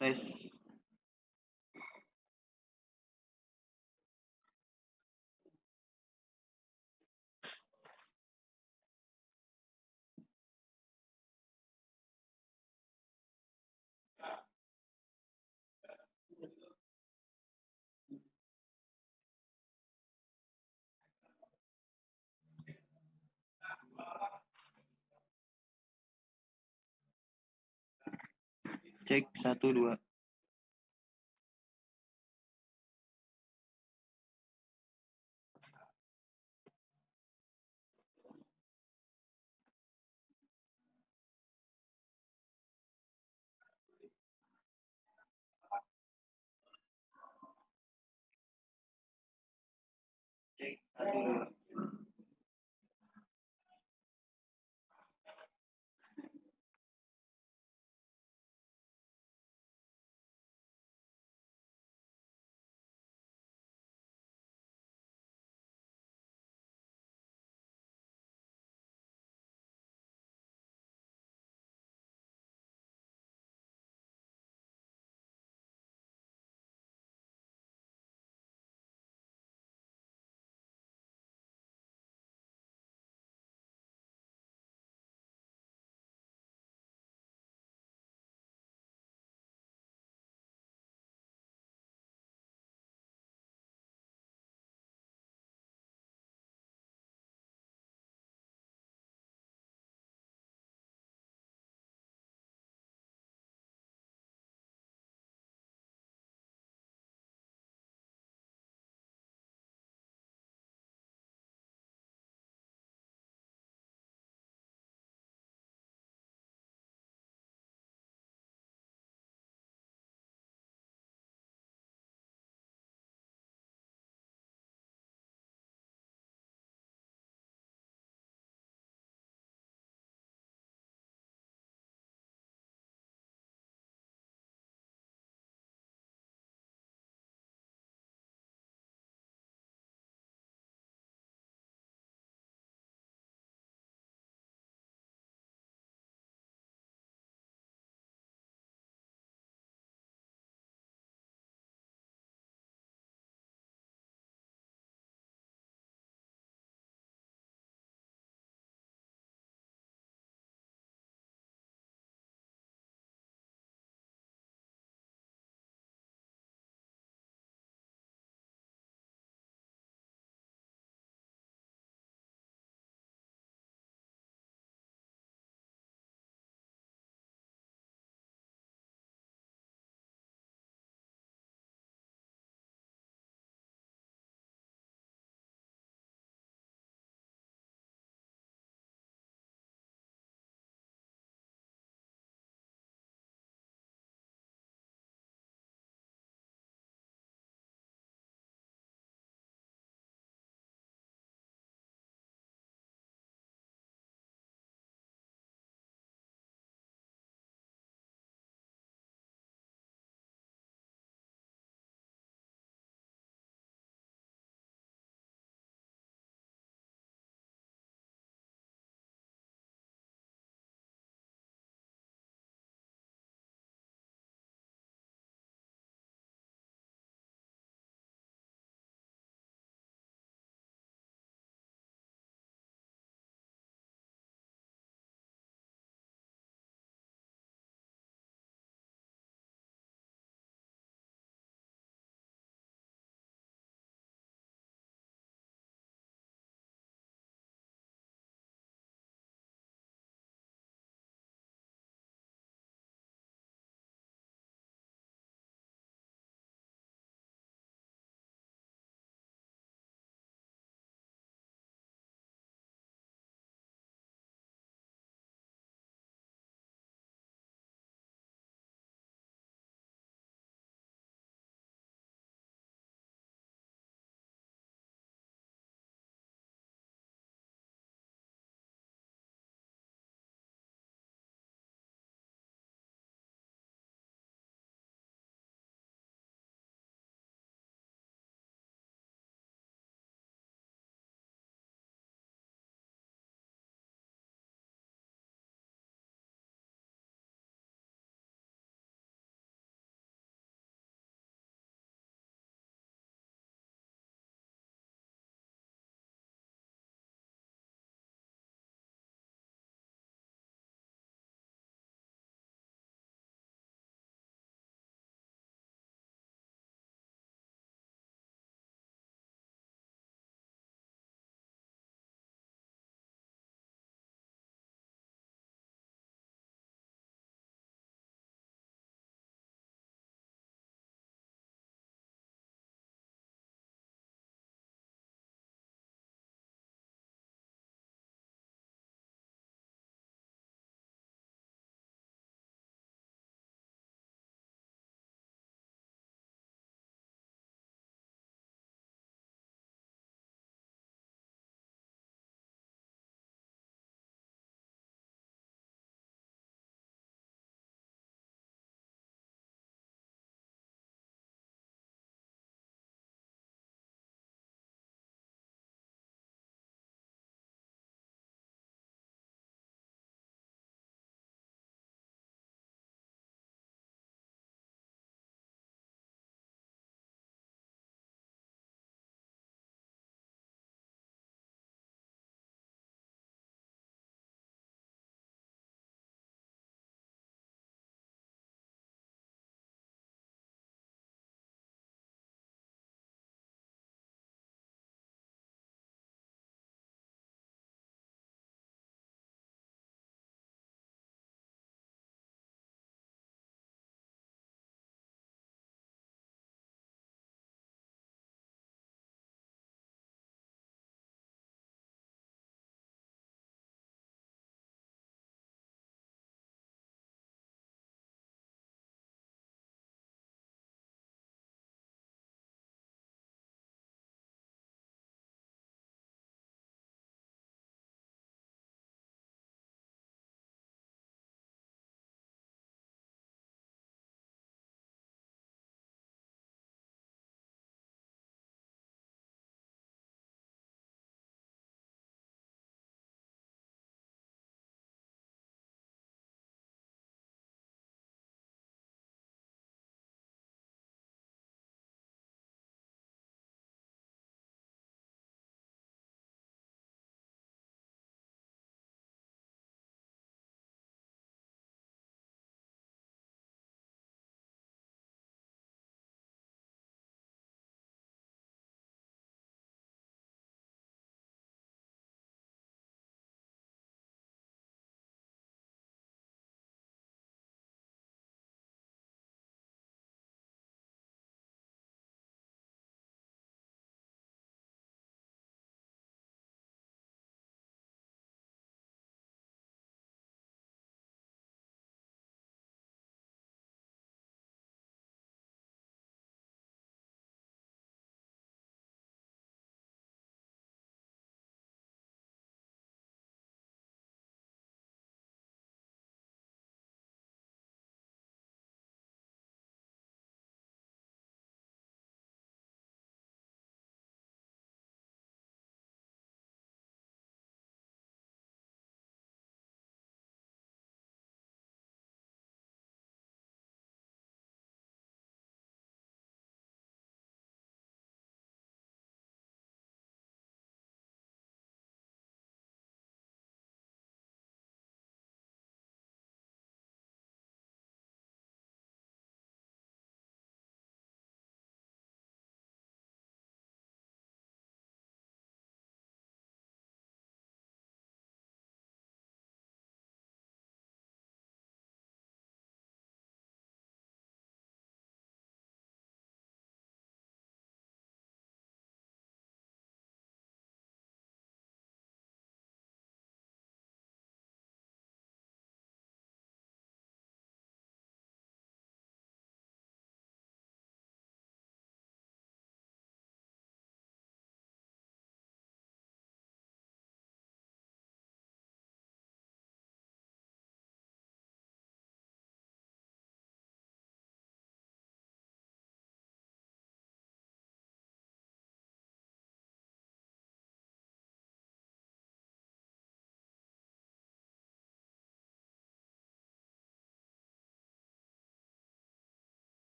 Tes. Cek 1 2. Cek 1 2.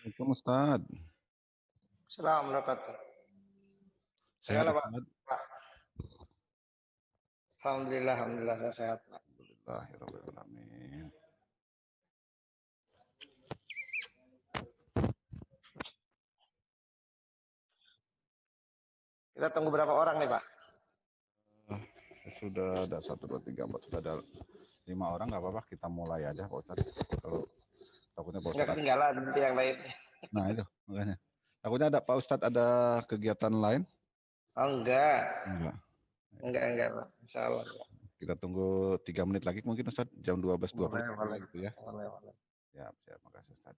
Assalamualaikum Ustaz. Assalamualaikum warahmatullahi. Sehat Bagaimana Pak? Ustaz? Pak? Alhamdulillah, alhamdulillah saya sehat Pak. Alhamdulillahirrahmanirrahim. Kita tunggu berapa orang nih Pak? Sudah ada 1, 2, 3, 4, sudah ada 5 orang, nggak apa-apa, kita mulai aja Pak Ustaz. Kalau takutnya Pak Enggak Ustaz. ketinggalan nanti yang lain. Nah itu makanya. Takutnya ada Pak Ustaz ada kegiatan lain? Oh enggak, Enggak. enggak Pak. Insya Allah. Kita tunggu 3 menit lagi mungkin Ustaz, jam 12.20 Boleh, boleh, gitu ya. boleh, boleh. Siap, siap. Makasih Ustaz.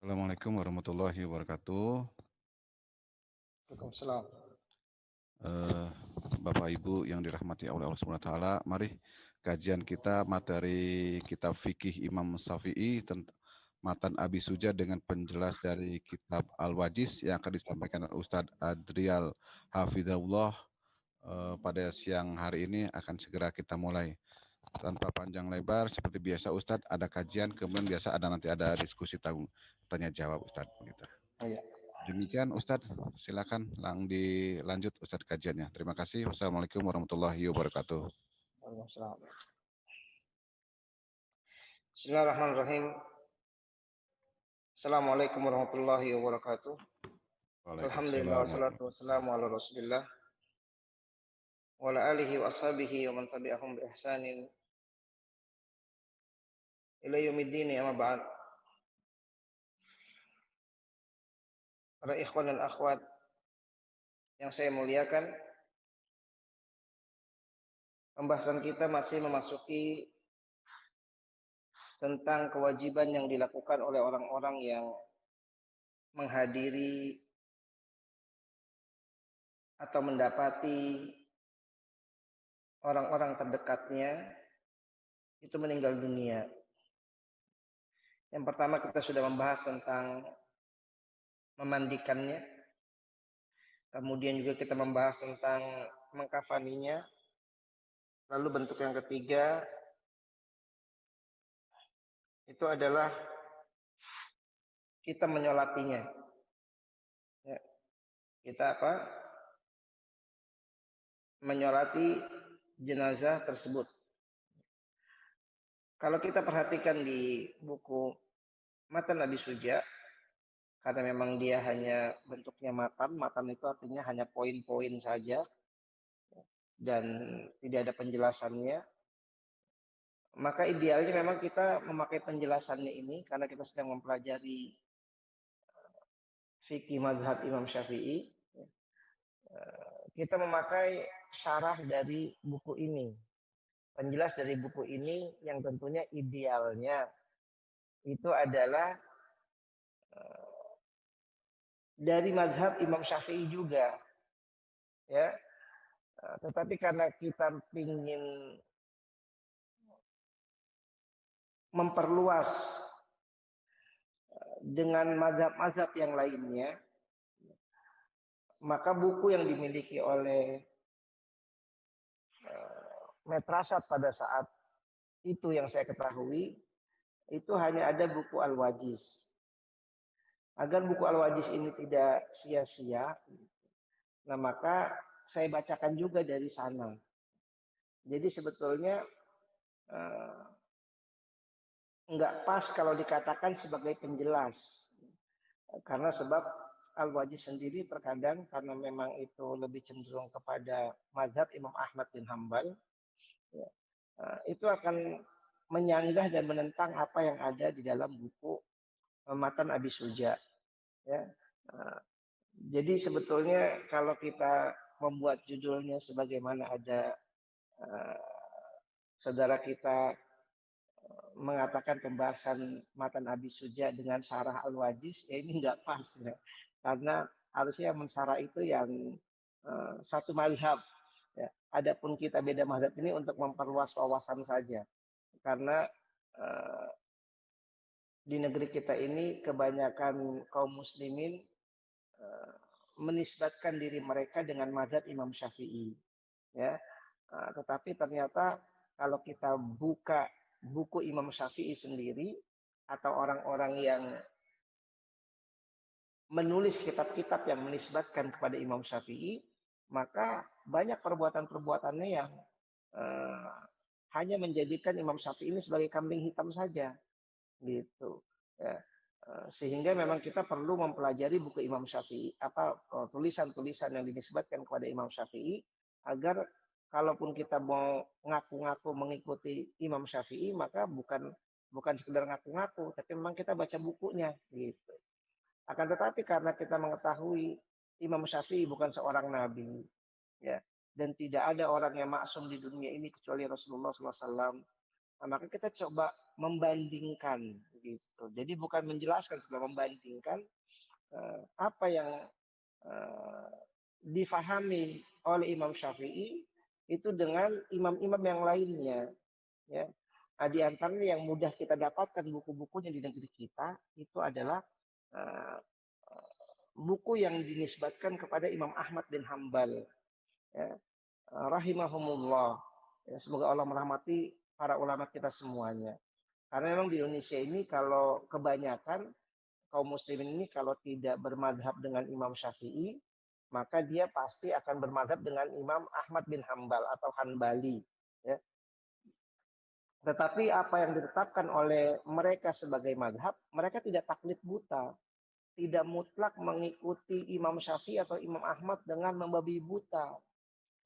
Assalamualaikum warahmatullahi wabarakatuh. Waalaikumsalam. Bapak Ibu yang dirahmati oleh Allah Subhanahu wa taala, mari kajian kita materi kitab fikih Imam Syafi'i tentang Matan Abi Suja dengan penjelas dari kitab Al-Wajiz yang akan disampaikan oleh Ustadz Adrial Hafidahullah pada siang hari ini akan segera kita mulai. Tanpa panjang lebar, seperti biasa Ustadz ada kajian, kemudian biasa nanti ada diskusi tanya jawab Ustadz. Gitu. Oh, iya. Demikian Ustadz, silakan dilanjut Ustadz kajiannya. Terima kasih. Wassalamualaikum warahmatullahi wabarakatuh. Waalaikumsalam. Bismillahirrahmanirrahim. Assalamualaikum warahmatullahi wabarakatuh. Alhamdulillah wassalatu wassalamu ala Rasulillah wa ala alihi wa ashabihi wa man tabi'ahum bi ihsanin ila yaumiddin, amma ba'd. Para ikhwan dan akhwat yang saya muliakan, Pembahasan kita masih memasuki tentang kewajiban yang dilakukan oleh orang-orang yang menghadiri atau mendapati orang-orang terdekatnya itu meninggal dunia. Yang pertama kita sudah membahas tentang memandikannya. Kemudian juga kita membahas tentang mengkafaninya. Lalu bentuk yang ketiga itu adalah kita menyolatinya. Ya, kita menyolati jenazah tersebut. Kalau kita perhatikan di buku Matan Abi Suja, karena memang dia hanya bentuknya matan itu artinya hanya poin-poin saja dan tidak ada penjelasannya. Maka idealnya memang kita memakai penjelasannya ini karena kita sedang mempelajari fikih mazhab Imam Syafi'i. Kita memakai syarah dari buku ini. Penjelas dari buku ini yang tentunya idealnya itu adalah dari mazhab Imam Syafi'i juga. Ya. Tetapi karena kita ingin memperluas dengan mazhab-mazhab yang lainnya, maka buku yang dimiliki oleh Metrasat pada saat itu yang saya ketahui, itu hanya ada buku Al-Wajiz. Agar buku Al-Wajiz ini tidak sia-sia, nah maka saya bacakan juga dari sana. Jadi sebetulnya enggak pas kalau dikatakan sebagai penjelas. Karena sebab Al-Wajiz sendiri terkadang karena memang itu lebih cenderung kepada mazhab Imam Ahmad bin Hambal, ya, itu akan menyanggah dan menentang apa yang ada di dalam buku Matan Abi Suja. Ya. Jadi sebetulnya kalau kita membuat judulnya sebagaimana ada saudara kita mengatakan pembahasan Matan Abi Suja dengan syarah Al-Wajiz, ya ini nggak pas ya. Karena harusnya yang mensyarah itu yang satu mazhab. Ya. Adapun kita beda mazhab ini untuk memperluas wawasan saja. Karena di negeri kita ini kebanyakan kaum muslimin menisbatkan diri mereka dengan mazhab Imam Syafi'i. Ya. Tetapi ternyata kalau kita buka buku Imam Syafi'i sendiri atau orang-orang yang menulis kitab-kitab yang menisbatkan kepada Imam Syafi'i, maka banyak perbuatan-perbuatannya yang hanya menjadikan Imam Syafi'i ini sebagai kambing hitam saja, gitu. Ya. Sehingga memang kita perlu mempelajari buku Imam Syafi'i, tulisan-tulisan yang dinisbatkan kepada Imam Syafi'i, agar kalaupun kita mau ngaku-ngaku mengikuti Imam Syafi'i, maka bukan sekedar ngaku-ngaku, tapi memang kita baca bukunya, gitu. Akan tetapi karena kita mengetahui Imam Syafi'i bukan seorang nabi, ya, dan tidak ada orang yang maksum di dunia ini kecuali Rasulullah SAW, nah, maka kita coba membandingkan, gitu. Jadi bukan menjelaskan, setelah membandingkan apa yang difahami oleh Imam Syafi'i itu dengan imam-imam yang lainnya, ya. Nah, di antaranya yang mudah kita dapatkan buku-bukunya di negeri kita itu adalah buku yang dinisbatkan kepada Imam Ahmad bin Hambal, ya. Rahimahumullah, ya, semoga Allah merahmati para ulama kita semuanya. Karena memang di Indonesia ini kalau kebanyakan kaum muslimin ini kalau tidak bermadhab dengan Imam Syafi'i, maka dia pasti akan bermadhab dengan Imam Ahmad bin Hambal atau Hanbali. Ya. Tetapi apa yang ditetapkan oleh mereka sebagai madhab, mereka tidak taklid buta. Tidak mutlak mengikuti Imam Syafi'i atau Imam Ahmad dengan membabi buta.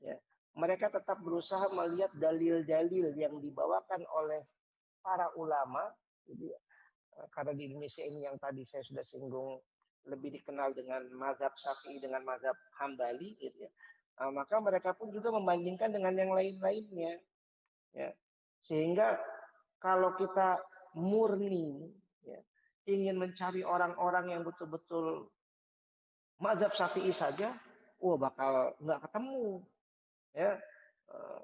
Ya. Mereka tetap berusaha melihat dalil-dalil yang dibawakan oleh para ulama. Jadi, karena di Indonesia ini yang tadi saya sudah singgung lebih dikenal dengan mazhab Syafi'i dengan mazhab Hambali, gitu ya. maka mereka pun juga membandingkan dengan yang lain-lainnya. Ya. Sehingga kalau kita murni ya, ingin mencari orang-orang yang betul-betul mazhab Syafi'i saja, bakal nggak ketemu. Ya,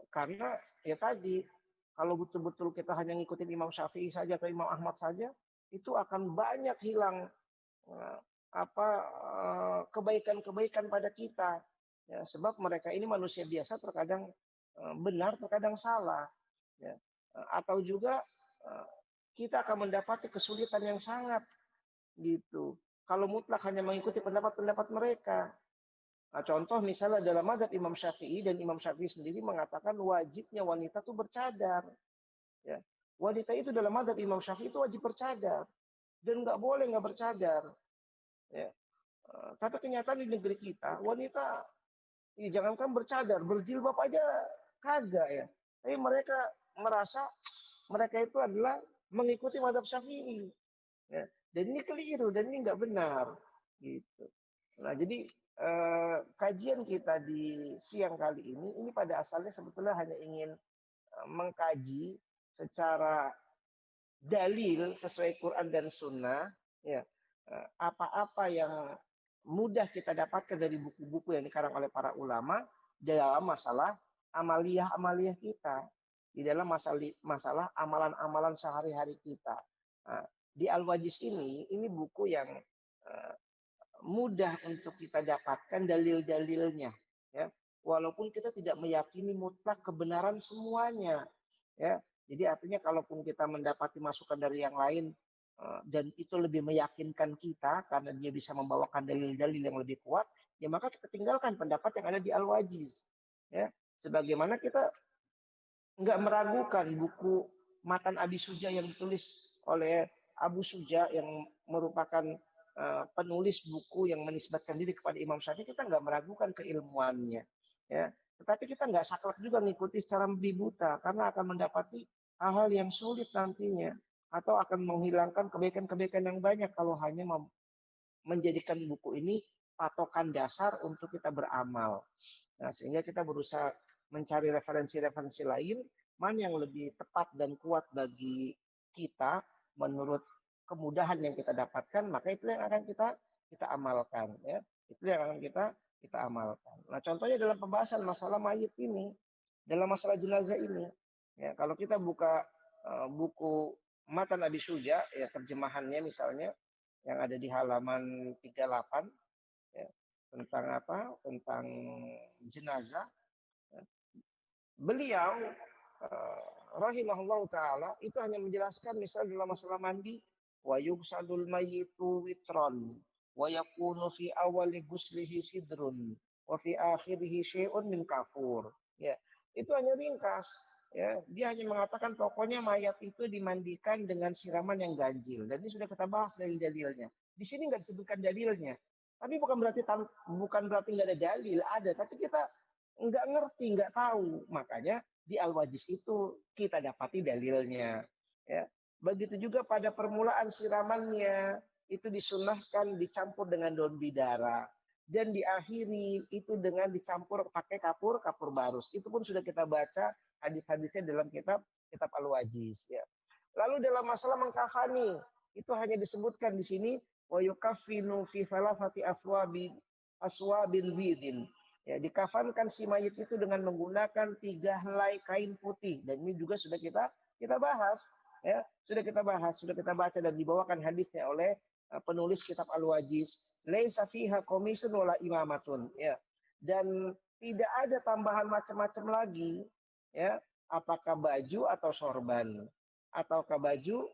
karena ya tadi, kalau betul-betul kita hanya ngikutin Imam Syafi'i saja atau Imam Ahmad saja, itu akan banyak hilang eh, kebaikan-kebaikan pada kita. Ya, sebab mereka ini manusia biasa, terkadang benar, terkadang salah. Ya. Atau juga kita akan mendapati kesulitan yang sangat gitu. Kalau mutlak hanya mengikuti pendapat-pendapat mereka. Nah, contoh misalnya dalam mazhab Imam Syafi'i, dan Imam Syafi'i sendiri mengatakan wajibnya wanita itu bercadar. Ya. Wanita itu dalam mazhab Imam Syafi'i itu wajib bercadar dan nggak boleh nggak bercadar. Ya. Tapi kenyataan di negeri kita, wanita ya, jangankan bercadar, berjilbab aja kagak ya. Tapi mereka merasa mereka itu adalah mengikuti mazhab Syafi'i. Ya. Dan ini keliru, dan ini nggak benar. Gitu. Nah, jadi kajian kita di siang kali ini pada asalnya sebetulnya hanya ingin mengkaji secara dalil sesuai Quran dan Sunnah, ya, apa-apa yang mudah kita dapatkan dari buku-buku yang dikarang oleh para ulama dalam masalah amaliyah-amaliyah kita, di dalam masalah amalan-amalan sehari-hari kita. Nah, di Al-Wajiz ini buku yang mudah untuk kita dapatkan dalil-dalilnya, ya, walaupun kita tidak meyakini mutlak kebenaran semuanya, ya. Jadi artinya kalaupun kita mendapati masukan dari yang lain dan itu lebih meyakinkan kita karena dia bisa membawakan dalil-dalil yang lebih kuat, ya maka kita tinggalkan pendapat yang ada di Al-Wajiz, ya. Sebagaimana kita nggak meragukan buku Matan Abi Suja yang ditulis oleh Abu Suja, yang merupakan penulis buku yang menisbatkan diri kepada Imam Syafi'i, kita nggak meragukan keilmuannya, ya. Tetapi kita nggak saklek juga mengikuti secara buta, karena akan mendapati hal-hal yang sulit nantinya, atau akan menghilangkan kebaikan-kebaikan yang banyak kalau hanya menjadikan buku ini patokan dasar untuk kita beramal. Nah, sehingga kita berusaha mencari referensi-referensi lain, mana yang lebih tepat dan kuat bagi kita menurut kemudahan yang kita dapatkan, maka itu yang akan kita amalkan, ya. Itu yang akan kita amalkan. Nah, contohnya dalam pembahasan masalah mayit ini, dalam masalah jenazah ini, ya, kalau kita buka buku Matan Abi Suja, ya, terjemahannya misalnya yang ada di halaman 38, ya, tentang apa? Tentang jenazah. Beliau rahimahullah taala itu hanya menjelaskan misal dalam masalah mandi, wa yugsadul mayyitu witron wa yakunu fi awali guslihi sidrun wa fi akhirihi syai'un min kafur. Ya, itu hanya ringkas. Ya, dia hanya mengatakan pokoknya mayat itu dimandikan dengan siraman yang ganjil, dan ini sudah kita bahas dari dalilnya. Di sini nggak disebutkan dalilnya, tapi bukan berarti nggak ada dalil, ada, tapi kita nggak ngerti, nggak tahu. Makanya di Al-Wajiz itu kita dapati dalilnya. Ya. Begitu juga pada permulaan siramannya, itu disunahkan dicampur dengan daun bidara. Dan diakhiri itu dengan dicampur pakai kapur barus. Itu pun sudah kita baca hadis-hadisnya dalam kitab Al-Wajiz. Ya. Lalu dalam masalah mengkafani, itu hanya disebutkan di sini, wa yukaffinu fi thalathati aswabil bidin. Ya, dikafankan si mayit itu dengan menggunakan 3 helai kain putih, dan ini juga sudah kita bahas, ya, sudah kita baca dan dibawakan hadisnya oleh penulis kitab Al-Wajiz. Laisa fiha komisun wala imamatun, ya. Dan tidak ada tambahan macam-macam lagi, ya, apakah baju atau sorban, ataukah baju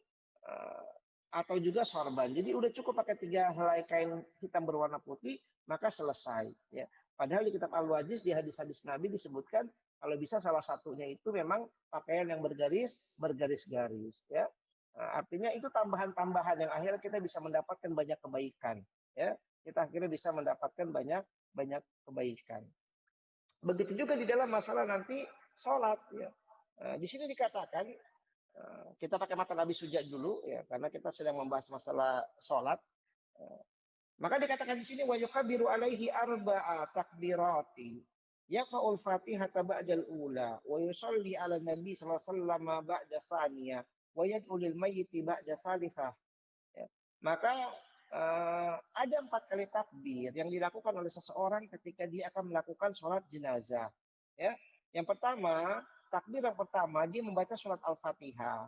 atau juga sorban. Jadi udah cukup pakai 3 helai kain hitam berwarna putih, maka selesai, ya. Padahal di kitab Al-Wajiz, di hadis-hadis Nabi disebutkan kalau bisa salah satunya itu memang pakaian yang bergaris-garis, ya. Nah, artinya itu tambahan-tambahan yang akhirnya kita bisa mendapatkan banyak kebaikan, ya. Kita akhirnya bisa mendapatkan banyak kebaikan. Begitu juga di dalam masalah nanti sholat, ya. Di sini dikatakan kita pakai mata Nabi Sujud dulu, ya, karena kita sedang membahas masalah sholat. Maka dikatakan di sini wa yukabiru alaihi arba'a takbirati. yaqra'ul Fatihata ba'dal ula wa yusalli 'ala Nabi sallallahu alaihi wasallam ba'da tsaniyah wa yad'u lil mayyiti ba'da tsalitsah. Ya. Maka ada 4 kali takbir yang dilakukan oleh seseorang ketika dia akan melakukan sholat jenazah. Ya. Yang pertama, takbir yang pertama dia membaca surat Al-Fatihah.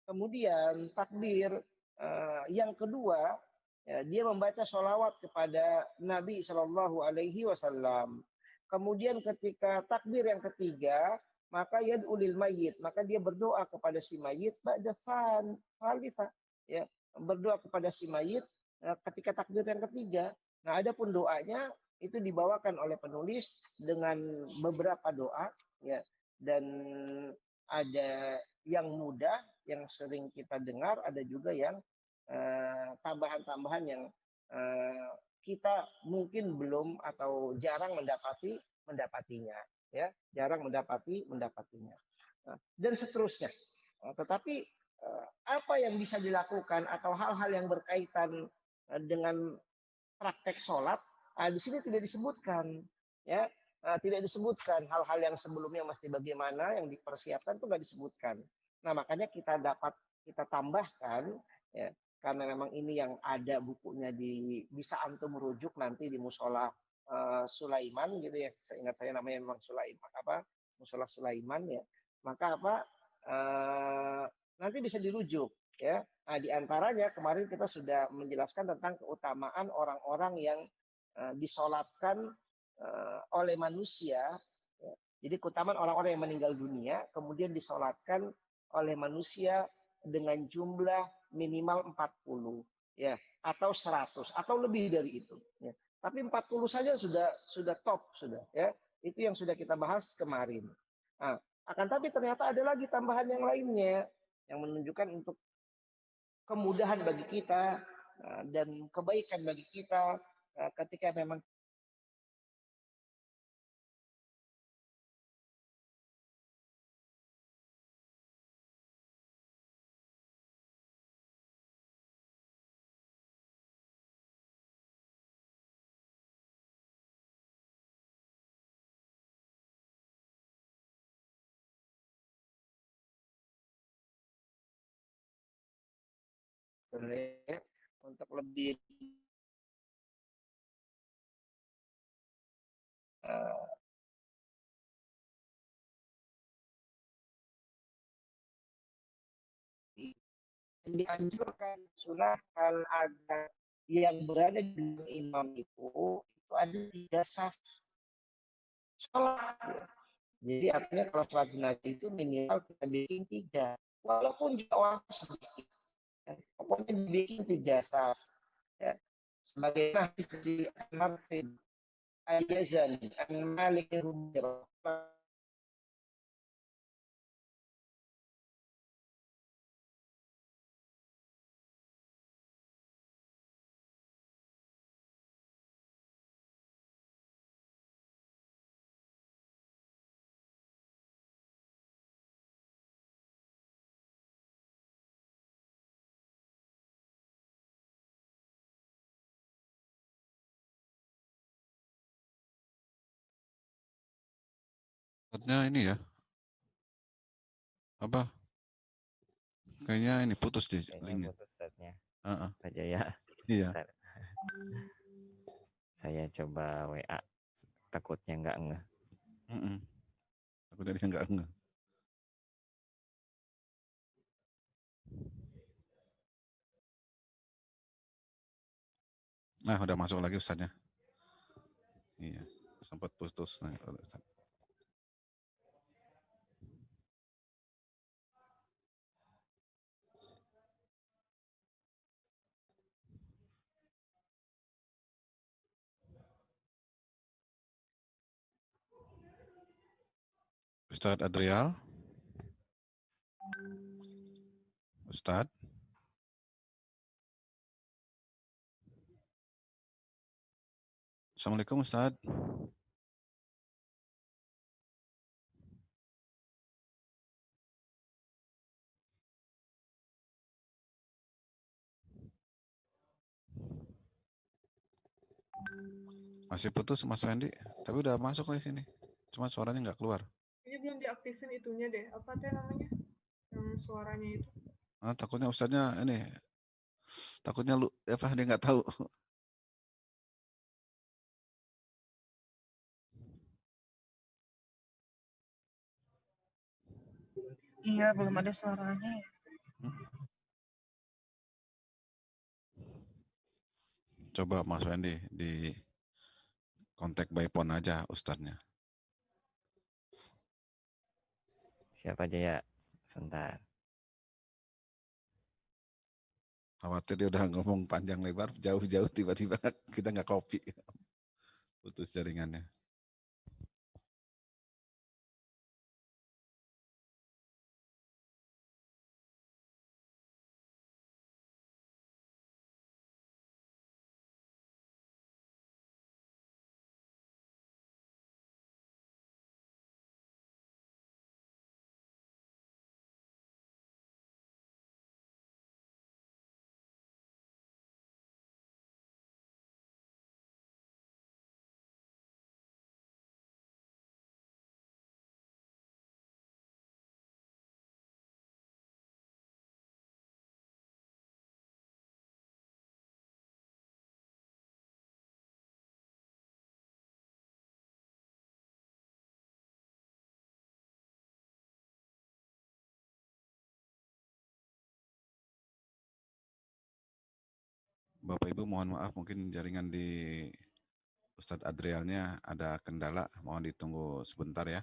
Kemudian takbir yang kedua, ya, dia membaca sholawat kepada Nabi Shallallahu Alaihi Wasallam. Kemudian ketika takbir yang ketiga, maka yad'ulil mayyit, maka dia berdoa kepada si mayit ba'da salisa, ya, berdoa kepada si mayit ketika takbir yang ketiga. Nah, adapun doanya itu dibawakan oleh penulis dengan beberapa doa, ya, dan ada yang mudah yang sering kita dengar, ada juga yang tambahan-tambahan yang kita mungkin belum atau jarang mendapatinya, ya, jarang mendapatinya. Dan seterusnya. Tetapi apa yang bisa dilakukan atau hal-hal yang berkaitan dengan praktek sholat, di sini tidak disebutkan, ya, tidak disebutkan hal-hal yang sebelumnya mesti bagaimana yang dipersiapkan itu nggak disebutkan. Nah, makanya kita tambahkan, ya, karena memang ini yang ada bukunya bisa antum merujuk nanti di musola Sulaiman gitu ya, seingat saya namanya memang Sulaiman musola Sulaiman ya, maka nanti bisa dirujuk ya. Nah, di antaranya kemarin kita sudah menjelaskan tentang keutamaan orang-orang yang disolatkan oleh manusia. Ya. Jadi keutamaan orang-orang yang meninggal dunia kemudian disolatkan oleh manusia dengan jumlah minimal 40 ya, atau 100 atau lebih dari itu ya. Tapi 40 saja sudah top sudah ya. Itu yang sudah kita bahas kemarin. Nah, akan tapi ternyata ada lagi tambahan yang lainnya yang menunjukkan untuk kemudahan bagi kita dan kebaikan bagi kita ketika memang untuk lebih dianjurkan sunahkan agar yang berada di imam itu ada 3 saf sholat. Jadi artinya kalau sholat jenazah itu minimal kita bikin 3, walaupun juga orang sedikit. Ya. Pokoknya dibikin 3 saf. Ya. Sebagai hadis dari Marfid Al-Yazani Al-Malik Al-Hubir. Ustadznya ini ya, apa? Kayaknya ini putus di linknya. Putus Ustadznya. Pak Jaya. Iya. Saya coba WA, takutnya nggak ngeh. Aku tadi nggak ngeh. Nah, udah masuk lagi Ustadznya. Iya, sempat putus. Nah, Ustadz. Ustadz Adrial. Ustadz. Assalamualaikum Ustadz. Masih putus Mas Wendy, tapi udah masuk di sini. Cuma suaranya nggak keluar. Ini belum diaktifin itunya deh. Apa teh namanya? Yang suaranya itu. Takutnya Ustadznya ini, takutnya lu apa dia nggak tahu. Iya, belum ada suaranya ya. Coba Mas Wendy di kontak by phone aja Ustadznya. Siapa aja ya? Sebentar. Khawatir dia udah ngomong panjang lebar, jauh-jauh tiba-tiba kita nggak copy. Putus jaringannya. Bapak Ibu mohon maaf mungkin jaringan di Ustadz Adrialnya ada kendala, mohon ditunggu sebentar ya.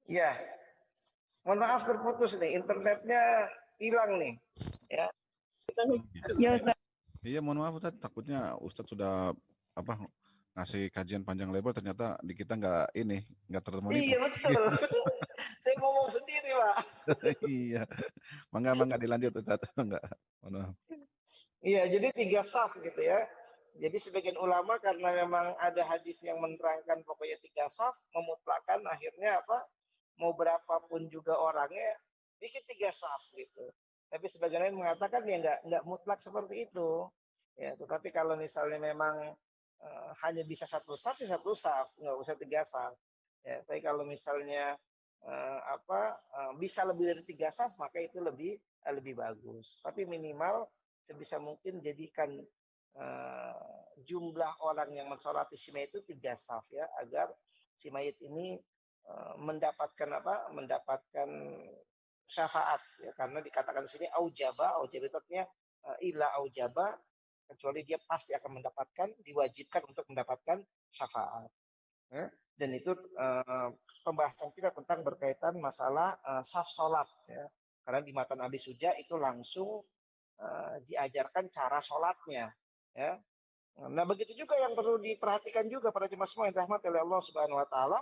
Ya, mohon maaf terputus nih, internetnya hilang nih. Ya. Ya Ustaz. Iya, mohon maaf Ustaz, takutnya Ustaz sudah ngasih kajian panjang lebar, ternyata di kita nggak termonitor. Iya betul. Saya ngomong sendiri, Pak. Iya, mangga dilanjut Ustaz. Enggak, mohon maaf. Iya, jadi 3 saf gitu ya. Jadi sebagian ulama karena memang ada hadis yang menerangkan pokoknya 3 saf, memutlakkan akhirnya mau berapapun juga orangnya bikin 3 saf gitu. Tapi sebagian lain mengatakan ya nggak mutlak seperti itu. Ya, tetapi kalau misalnya memang hanya bisa 1 saf, ya 1 saf, nggak usah 3 saf. Ya, tapi kalau misalnya bisa lebih dari 3 saf, maka itu lebih bagus. Tapi minimal sebisa mungkin jadikan jumlah orang yang mensolati si mayit itu 3 saf ya, agar si mayit ini mendapatkan syafaat ya, karena dikatakan di sini aujaba itu artinya ila aujaba, kecuali dia pasti akan diwajibkan untuk mendapatkan syafaat ya. Dan itu pembahasan kita tentang berkaitan masalah saf sholat ya, karena di matan Abi Suja itu langsung diajarkan cara sholatnya ya. Nah begitu juga yang perlu diperhatikan juga para jemaah semua yang dirahmati oleh Allah Subhanahu Wa Taala,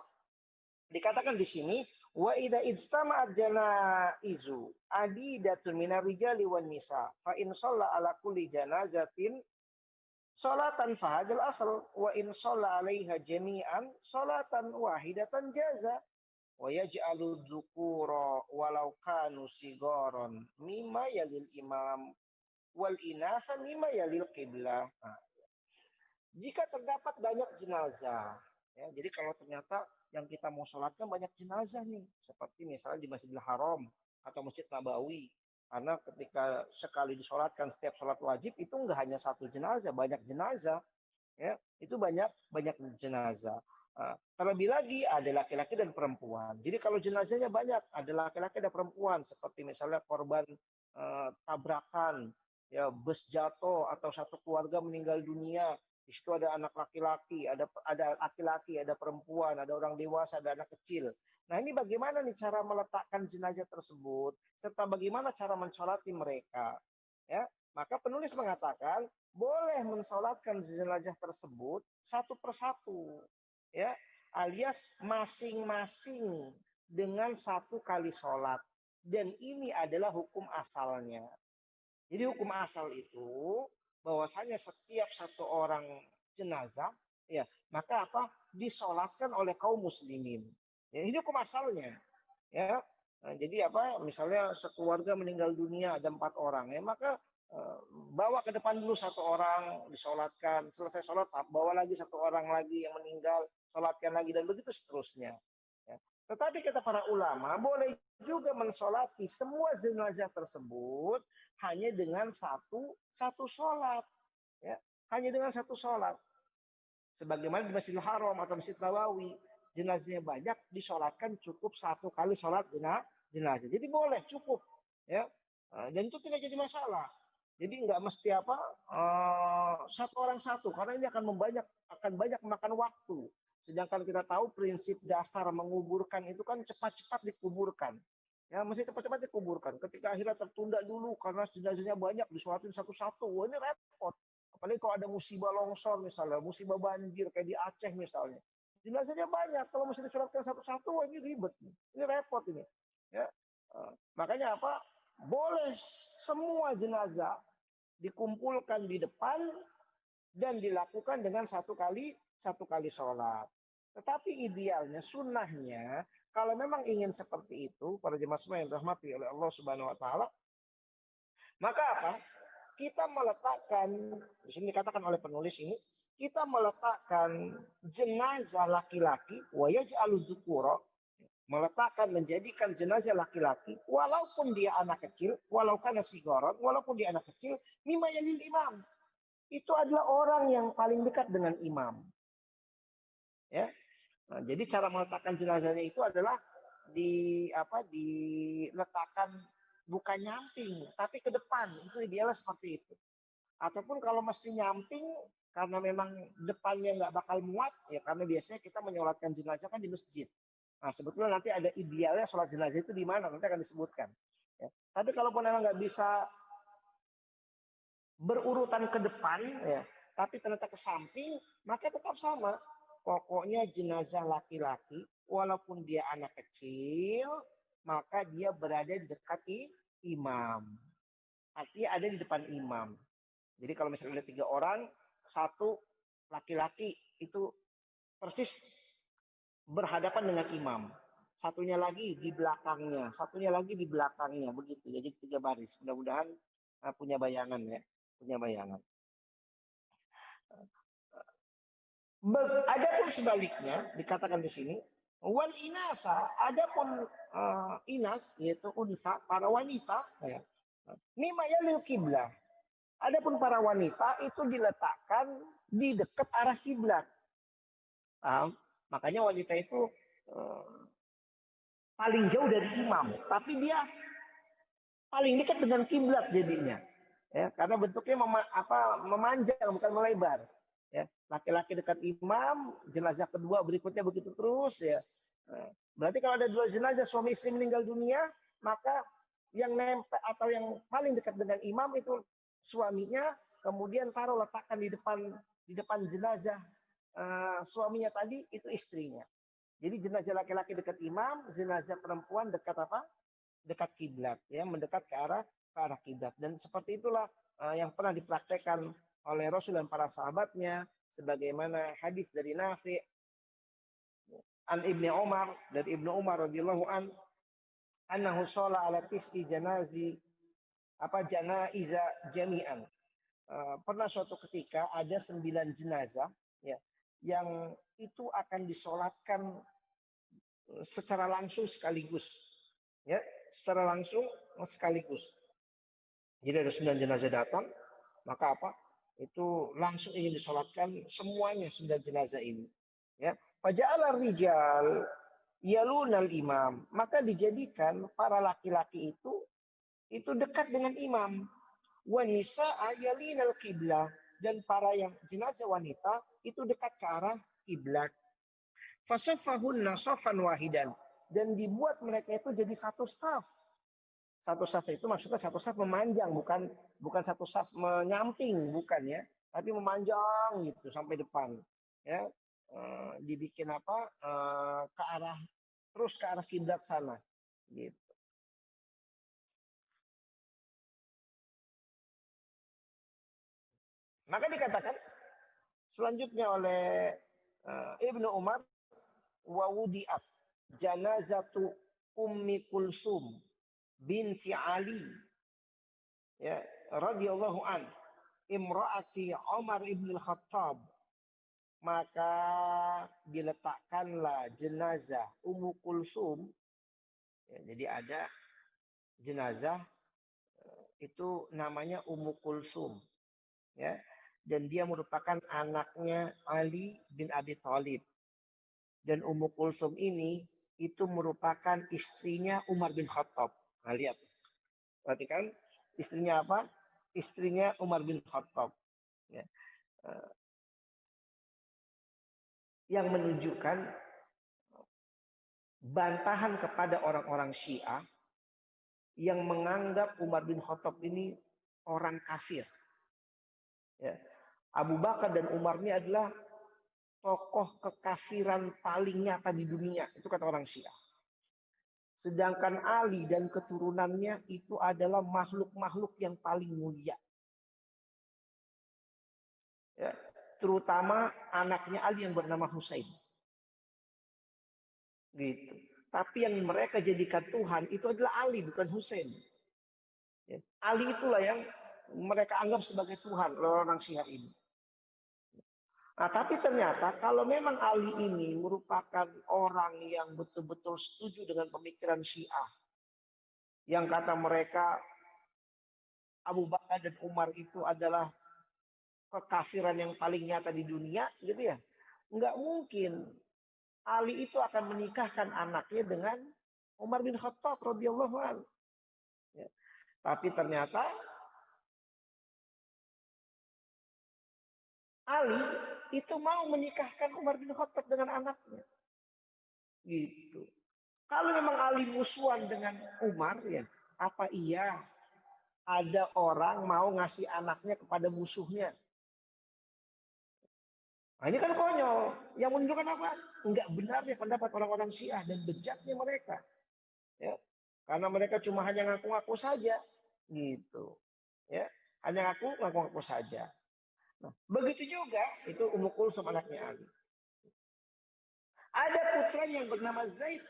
dikatakan di sini wa idza ijtama'at janaizu adidatun minar rijali wan nisa fa in shalla ala kulli janazatin sholatan fahadal asal wa in shalla 'alaiha jami'an sholatan wahidatan jaza wa yaj'alu dzukura walau kanu sigaron mimma yalil imam wal inatha mimma yalil qiblah. Jika terdapat banyak jenazah, ya, jadi kalau ternyata yang kita mau sholatkan banyak jenazah nih, seperti misalnya di Masjidil Haram atau Masjid Nabawi, karena ketika sekali disolatkan setiap sholat wajib itu enggak hanya 1 jenazah, banyak jenazah, ya, itu banyak jenazah. Terlebih lagi ada laki-laki dan perempuan. Jadi kalau jenazahnya banyak, ada laki-laki dan perempuan, seperti misalnya korban tabrakan, ya, bus jatuh atau satu keluarga meninggal dunia. Di situ ada anak laki-laki, ada laki-laki, ada perempuan, ada orang dewasa, ada anak kecil. Nah ini bagaimana nih cara meletakkan jenazah tersebut, serta bagaimana cara mensolati mereka. Ya, maka penulis mengatakan boleh mensolatkan jenazah tersebut satu persatu, ya, alias masing-masing dengan 1 kali sholat. Dan ini adalah hukum asalnya. Jadi hukum asal itu bahwasanya setiap 1 orang jenazah ya maka disolatkan oleh kaum muslimin. Ya, ini hukum asalnya. Ya. Nah, jadi misalnya sekeluarga meninggal dunia ada 4 orang ya maka bawa ke depan dulu 1 orang disolatkan, selesai sholat bawa lagi 1 orang lagi yang meninggal, solatkan lagi dan begitu seterusnya. Ya. Tetapi kata para ulama boleh juga mensolati semua jenazah tersebut hanya dengan satu sholat, ya, hanya dengan 1 sholat. Sebagaimana di Masjidil Haram atau Masjid Nabawi, jenazahnya banyak, disolatkan cukup 1 kali sholat jenazah. Jadi boleh, cukup, ya, dan itu tidak jadi masalah. Jadi nggak mesti 1 orang 1, karena ini akan banyak memakan waktu. Sedangkan kita tahu prinsip dasar menguburkan itu kan cepat-cepat dikuburkan. Ya, mesti cepat-cepat dikuburkan. Ketika akhirnya tertunda dulu karena jenazahnya banyak disolatin satu-satu, wah ini repot. Apalagi kalau ada musibah longsor misalnya, musibah banjir kayak di Aceh misalnya. Jenazahnya banyak, kalau mesti disolatkan satu-satu, wah ini ribet. Ini repot ini. Ya. Makanya boleh semua jenazah dikumpulkan di depan dan dilakukan dengan 1 kali sholat. Tetapi idealnya, sunnahnya, kalau memang ingin seperti itu, para jemaah semua yang dirahmati oleh Allah Subhanahu Wa Taala, maka kita meletakkan, di sini dikatakan oleh penulis ini, kita meletakkan jenazah laki-laki, wa yaj'alu dzukura, menjadikan jenazah laki-laki, walaupun dia anak kecil, walaupun dia anak kecil, mimma yalil imam. Itu adalah orang yang paling dekat dengan imam. Ya. Nah, jadi cara meletakkan jenazahnya itu adalah diletakkan bukan nyamping, tapi ke depan. Itu idealnya seperti itu. Ataupun kalau mesti nyamping, karena memang depannya nggak bakal muat, ya karena biasanya kita menyolatkan jenazah kan di masjid. Nah, sebetulnya nanti ada idealnya sholat jenazah itu di mana, nanti akan disebutkan. Ya. Tapi kalaupun memang nggak bisa berurutan ke depan, ya, tapi ternyata ke samping, maka tetap sama. Pokoknya jenazah laki-laki, walaupun dia anak kecil, maka dia berada di dekat imam. Artinya ada di depan imam. Jadi kalau misalnya ada 3 orang, 1 laki-laki itu persis berhadapan dengan imam. Satunya lagi di belakangnya, satunya lagi di belakangnya, begitu. Jadi 3 baris. Mudah-mudahan punya bayangan ya, punya bayangan. Adapun sebaliknya dikatakan di sini, wal inasa, adapun inas yaitu unsa, para wanita, ya. Mimma yalil kiblah. Adapun para wanita itu diletakkan di dekat arah kiblat. Makanya wanita itu paling jauh dari imam, tapi dia paling dekat dengan kiblat jadinya. Ya, karena bentuknya memanjang bukan melebar. Ya, laki-laki dekat imam, jenazah kedua berikutnya begitu terus ya. Berarti kalau ada 2 jenazah suami istri meninggal dunia, maka yang nempel atau yang paling dekat dengan imam itu suaminya, kemudian letakkan di depan jenazah suaminya tadi itu istrinya. Jadi jenazah laki-laki dekat imam, jenazah perempuan dekat apa? Dekat kiblat, ya, mendekat ke arah kiblat. Dan seperti itulah yang pernah dipraktekkan oleh Rasul dan para sahabatnya, sebagaimana hadis dari Nafi' an Ibnu Umar, dari Ibnu Umar radhiyallahu an, annahu shalla ala tis'i janaiza jami'an. Pernah suatu ketika ada 9 jenazah, ya, yang itu akan disolatkan secara langsung sekaligus, ya, secara langsung sekaligus. Jadi ada 9 jenazah datang, maka itu langsung ingin disolatkan semuanya 9 jenazah ini. Ya, faja'ala rijal yalunal imam, maka dijadikan para laki-laki itu dekat dengan imam. Wa nisaa yalinal qiblah, dan para yang jenazah wanita itu dekat ke arah kiblat. Fasaffahunna saffan wahidan, dan dibuat mereka itu jadi satu saf. Satu saf itu maksudnya satu saf memanjang, bukan satu saf menyamping, bukan ya, tapi memanjang gitu sampai depan. Ya, dibikin ke arah kiblat sana. Gitu. Maka dikatakan selanjutnya oleh Ibnu Umar, wa wudi'at janazatu Ummi Kulsum binti Ali, ya, radhiyallahu an, imraati Umar ibn al-Khattab, maka diletakkanlah jenazah Ummu Kulsum, ya, jadi ada jenazah itu namanya Ummu Kulsum, ya, dan dia merupakan anaknya Ali bin Abi Thalib, dan Ummu Kulsum ini itu merupakan istrinya Umar bin Khattab. Nah, lihat, perhatikan, istrinya apa? Istrinya Umar bin Khattab, ya. Yang menunjukkan bantahan kepada orang-orang Syiah yang menganggap Umar bin Khattab ini orang kafir. Ya. Abu Bakar dan Umar ini adalah tokoh kekafiran paling nyata di dunia, itu kata orang Syiah. Sedangkan Ali dan keturunannya itu adalah makhluk-makhluk yang paling mulia. Ya, terutama anaknya Ali yang bernama Husain. Gitu. Tapi yang mereka jadikan Tuhan itu adalah Ali, bukan Husain. Ya. Ali itulah yang mereka anggap sebagai Tuhan orang Syiah ini. Nah, tapi ternyata kalau memang Ali ini merupakan orang yang betul-betul setuju dengan pemikiran Syiah, yang kata mereka Abu Bakar dan Umar itu adalah kekafiran yang paling nyata di dunia, gitu ya, nggak mungkin Ali itu akan menikahkan anaknya dengan Umar bin Khattab radhiyallahu anhu. Ya. Tapi ternyata Ali itu mau menikahkan Umar bin Khattab dengan anaknya. Gitu. Kalau memang Ali musuhan dengan Umar, ya apa iya ada orang mau ngasih anaknya kepada musuhnya? Nah, ini kan konyol. Yang menunjukkan apa? Enggak benarnya pendapat orang-orang Syiah dan bejatnya mereka. Ya. Karena mereka cuma hanya ngaku-ngaku saja. Gitu. Ya. Hanya ngaku-ngaku saja. Nah, begitu juga itu Ummu Kulsum anaknya Ali. Ada putra yang bernama Zaid.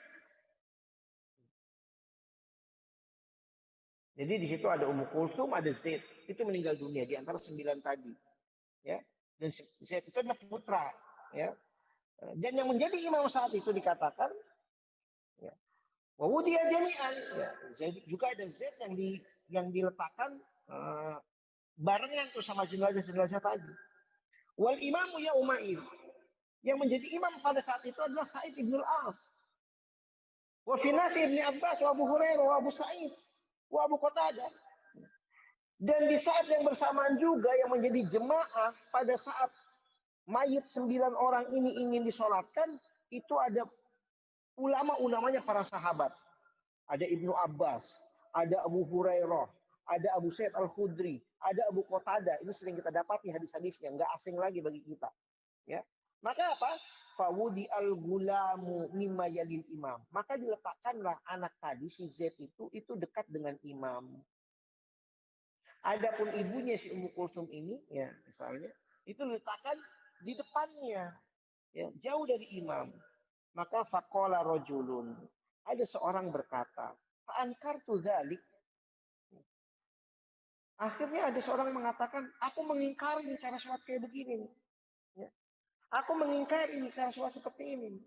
Jadi di situ ada Ummu Kulsum, ada Zaid. Itu meninggal dunia di antara 9 tadi. Ya. Dan Zaid itu adalah putra. Ya. Dan yang menjadi imam saat itu dikatakan, ya, wawudiya jami'an. Ya. Juga ada Zaid yang diletakkan barengan tuh sama jenazah-jenazah tadi. Wal imamu yaumaid. Yang menjadi imam pada saat itu adalah Sa'id ibn al-As. Wa fi nasi ibn Abbas wa Abu Hurairah wa Abu Sa'id wa Abu Qatadah. Dan di saat yang bersamaan juga yang menjadi jemaah pada saat mayit 9 orang ini ingin disolatkan, itu ada ulama-ulamanya para sahabat. Ada Ibnu Abbas, ada Abu Hurairah, ada Abu Sa'id Al-Khudri, ada Abu Qatadah. Ini sering kita dapati hadis-hadisnya, nggak asing lagi bagi kita. Ya. Maka apa? Fawudi al-gulamu mimma yalil imam. Maka diletakkanlah anak tadi, si Z itu dekat dengan imam. Adapun ibunya si Ummu Kulsum ini, ya misalnya, itu diletakkan di depannya, ya, jauh dari imam. Maka faqala rajulun, ada seorang berkata, fa'ankartu dzalik. Akhirnya ada seorang mengatakan, aku mengingkari cara sholat kayak begini. Ya. Aku mengingkari cara sholat seperti ini.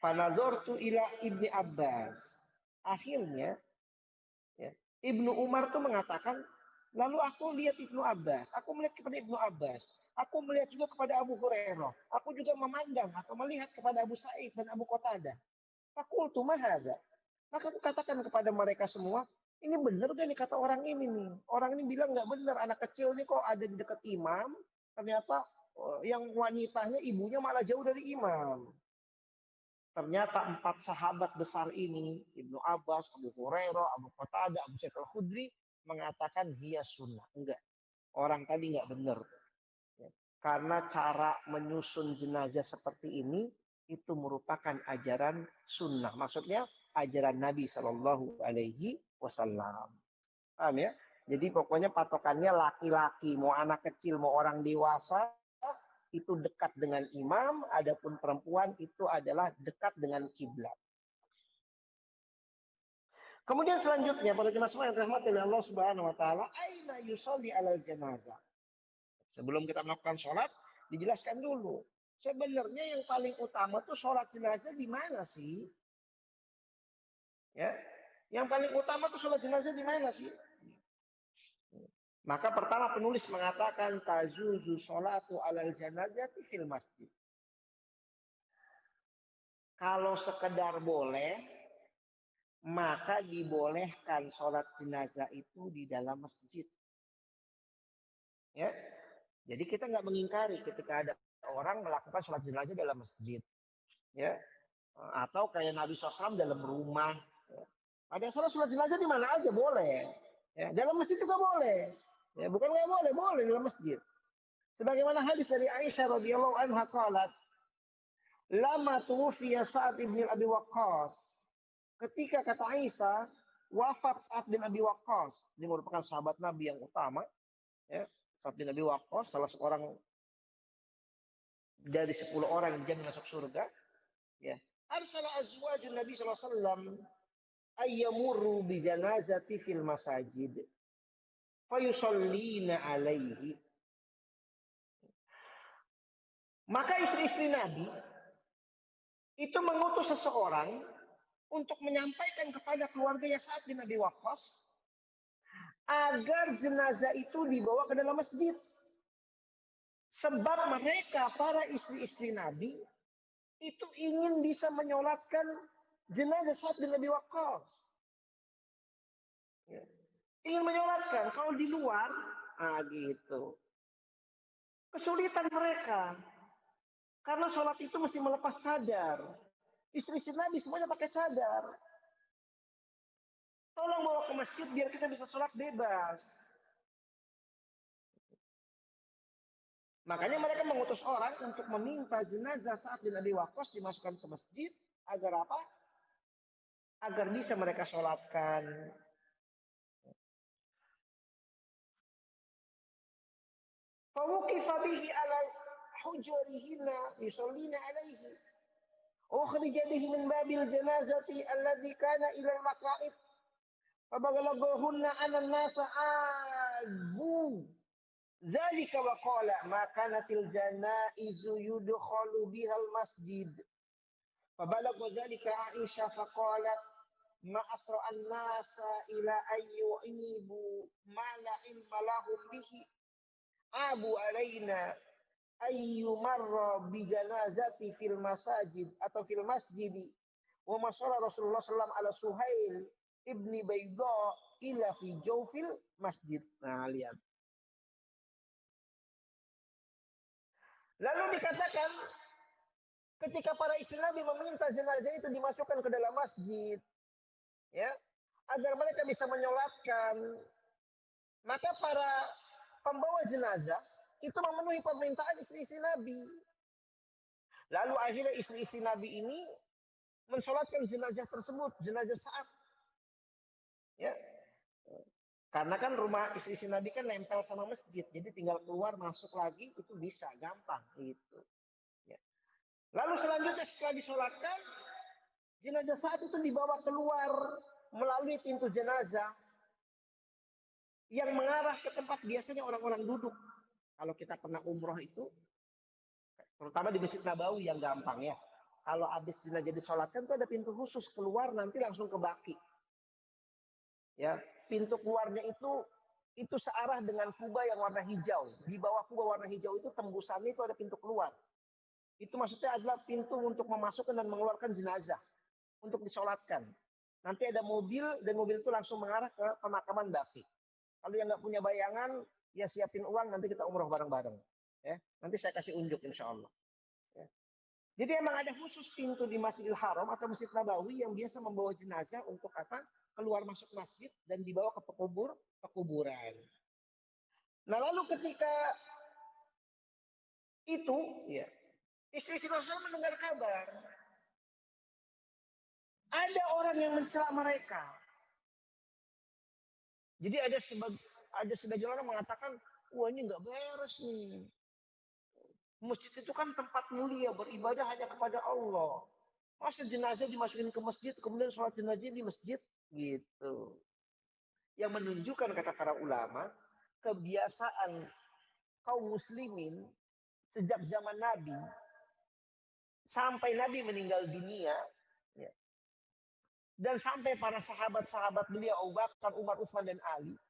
Fanazortu ila Ibni Abbas. Akhirnya, ya, Ibnu Umar tuh mengatakan, lalu aku lihat Ibnu Abbas. Aku melihat kepada Ibnu Abbas. Aku melihat juga kepada Abu Hurairah. Aku juga memandang atau melihat kepada Abu Sa'id dan Abu Qatadah. Fakultu mahadza. Maka aku katakan kepada mereka semua, ini benar gak nih kata orang ini nih? Orang ini bilang nggak benar. Anak kecil ini kok ada di dekat imam. Ternyata yang wanitanya ibunya malah jauh dari imam. Ternyata 4 sahabat besar ini, Ibnu Abbas, Abu Hurairah, Abu Qatadah, Abu Sa'id Al-Khudri, mengatakan hiya sunnah. Enggak. Orang tadi enggak benar. Karena cara menyusun jenazah seperti ini, itu merupakan ajaran sunnah. Maksudnya ajaran Nabi Shallallahu Alaihi Wasallam. Paham ya? Jadi pokoknya patokannya laki-laki, mau anak kecil, mau orang dewasa, itu dekat dengan imam, adapun perempuan itu adalah dekat dengan kiblat. Kemudian selanjutnya pada jemaah semua yang dirahmati oleh Allah Subhanahu wa taala, aina yusolli alal janazah. Sebelum kita melakukan sholat, dijelaskan dulu. Sebenarnya yang paling utama tuh sholat jenazah di mana sih? Ya, yang paling utama tuh sholat jenazah di mana sih? Maka pertama penulis mengatakan tazuzu sholatu alal janazati fil masjid. Kalau sekedar boleh, maka dibolehkan sholat jenazah itu di dalam masjid. Ya, jadi kita nggak mengingkari ketika ada orang melakukan sholat jenazah dalam masjid, ya, atau kayak Nabi SAW dalam rumah. Ya. Ada sholat jenazah di mana aja boleh. Ya, dalam masjid juga boleh. Ya, bukan nggak boleh, boleh dalam masjid. Sebagaimana hadis dari Aisyah radhiyallahu anha qalat, lama tuwfiya Sa'ad bin Abi Waqqas. Ketika kata Aisyah wafat Sa'ad bin Abi Waqqas, ini merupakan sahabat Nabi yang utama, ya. Sa'ad bin Abi Waqqas salah seorang dari 10 orang yang dijamin masuk surga, ya. Arsala azwajun Nabi sallallahu alaihi wasallam ayyamurru bi janazati fil masajid fayusallina alaihi. Maka istri-istri Nabi itu mengutus seseorang untuk menyampaikan kepada keluarga Sa'ad bin Abi Waqqas agar jenazah itu dibawa ke dalam masjid. Sebab mereka, para istri-istri Nabi, itu ingin bisa menyolatkan jenazah Sa'ad bin Abi Waqqas. Ya. Ingin menyolatkan. Kalau di luar, gitu. Kesulitan mereka. Karena sholat itu mesti melepas cadar. Istri-istri Nabi semuanya pakai cadar. Tolong bawa ke masjid biar kita bisa sholat bebas. Makanya mereka mengutus orang untuk meminta jenazah Sa'ad bin Abi Waqqas dimasukkan ke masjid agar apa? Agar bisa mereka sholatkan. Fawuqifa bihi ala hujurihina yusallina alaihi. Ukhrija bihi min babil janazati alladhi kana ila al-maqa'id. Fabalaghuhunna anna an-nasa abu. Dzalika wa qala ma kanatil janaizu yudkhalu biha al-masjid. Fabalagha dzalika Aisyah faqalat ma asra an-nasa ila ayyu'ibu ma la ilma lahum bihi abu alaina ayyu marra bi janazati fil masajid atau fil masjidi wa masara Rasulullah sallallahu ala Suhail ibni Bayda ila fi jawfil masjid. Nah, lihat. Lalu dikatakan ketika para istri Nabi meminta jenazah itu dimasukkan ke dalam masjid, ya, agar mereka bisa menyolatkan, maka para pembawa jenazah itu memenuhi permintaan istri-istri Nabi. Lalu akhirnya istri-istri Nabi ini mensolatkan jenazah tersebut, jenazah Sa'ad. Ya. Karena kan rumah istri-istri Nabi kan nempel sama masjid, jadi tinggal keluar masuk lagi itu bisa gampang gitu. Ya. Lalu selanjutnya setelah disolatkan, jenazah Sa'ad itu dibawa keluar melalui pintu jenazah yang mengarah ke tempat biasanya orang-orang duduk. Kalau kita pernah umroh itu, terutama di Masjid Nabawi yang gampang ya. Kalau habis jenazah disolatkan itu ada pintu khusus keluar nanti langsung ke Baqi. Ya, pintu keluarnya itu searah dengan kubah yang warna hijau. Di bawah kubah warna hijau itu tembusannya itu ada pintu keluar. Itu maksudnya adalah pintu untuk memasukkan dan mengeluarkan jenazah untuk disolatkan. Nanti ada mobil dan mobil itu langsung mengarah ke pemakaman Baqi. Kalau yang nggak punya bayangan, ya siapin uang nanti kita umroh bareng-bareng. Ya, nanti saya kasih unjuk insya Allah. Ya. Jadi emang ada khusus pintu di Masjidil Haram atau Masjid Nabawi yang biasa membawa jenazah untuk apa? Keluar masuk masjid dan dibawa ke pekuburan. Nah lalu ketika itu, ya, istri Rasul mendengar kabar ada orang yang mencela mereka. Jadi ada sebagian orang mengatakan, wah ini nggak beres nih. Masjid itu kan tempat mulia, beribadah hanya kepada Allah. Masa jenazah dimasukin ke masjid, kemudian sholat jenazah di masjid, gitu. Yang menunjukkan kata para ulama, kebiasaan kaum muslimin sejak zaman Nabi, sampai Nabi meninggal dunia, ya, dan sampai para sahabat-sahabat beliau, Abu Bakar, Umar, Utsman, dan Ali,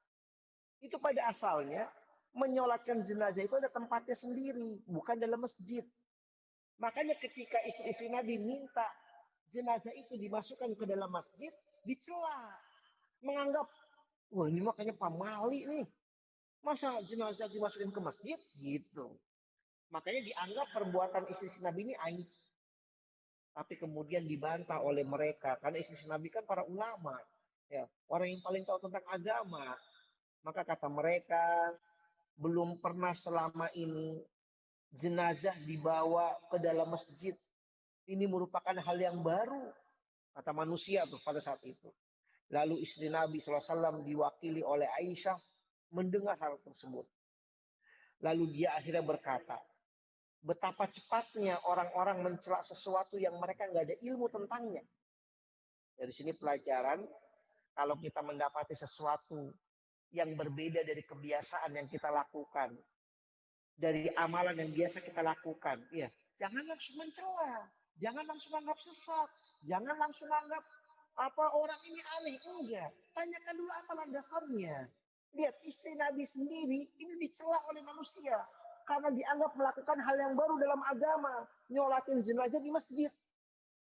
itu pada asalnya, menyolatkan jenazah itu ada tempatnya sendiri, bukan dalam masjid. Makanya ketika istri-istri Nabi minta jenazah itu dimasukkan ke dalam masjid, dicela. Menganggap, wah ini makanya pamali nih. Masa jenazah dimasukin ke masjid? Gitu. Makanya dianggap perbuatan istri-istri Nabi ini aib. Tapi kemudian dibantah oleh mereka. Karena istri-istri Nabi kan para ulama. Ya, orang yang paling tahu tentang agama. Maka kata mereka, belum pernah selama ini jenazah dibawa ke dalam masjid. Ini merupakan hal yang baru, kata manusia tuh pada saat itu. Lalu istri Nabi SAW diwakili oleh Aisyah mendengar hal tersebut. Lalu dia akhirnya berkata, betapa cepatnya orang-orang mencela sesuatu yang mereka nggak ada ilmu tentangnya. Dari sini pelajaran, kalau kita mendapati sesuatu yang berbeda dari kebiasaan yang kita lakukan, dari amalan yang biasa kita lakukan, ya, jangan langsung mencela. Jangan langsung anggap sesat. Jangan langsung anggap apa orang ini aneh. Enggak. Tanyakan dulu apa landasannya. Lihat istri Nabi sendiri ini dicela oleh manusia. Karena dianggap melakukan hal yang baru dalam agama. Nyolatin jenazah di masjid.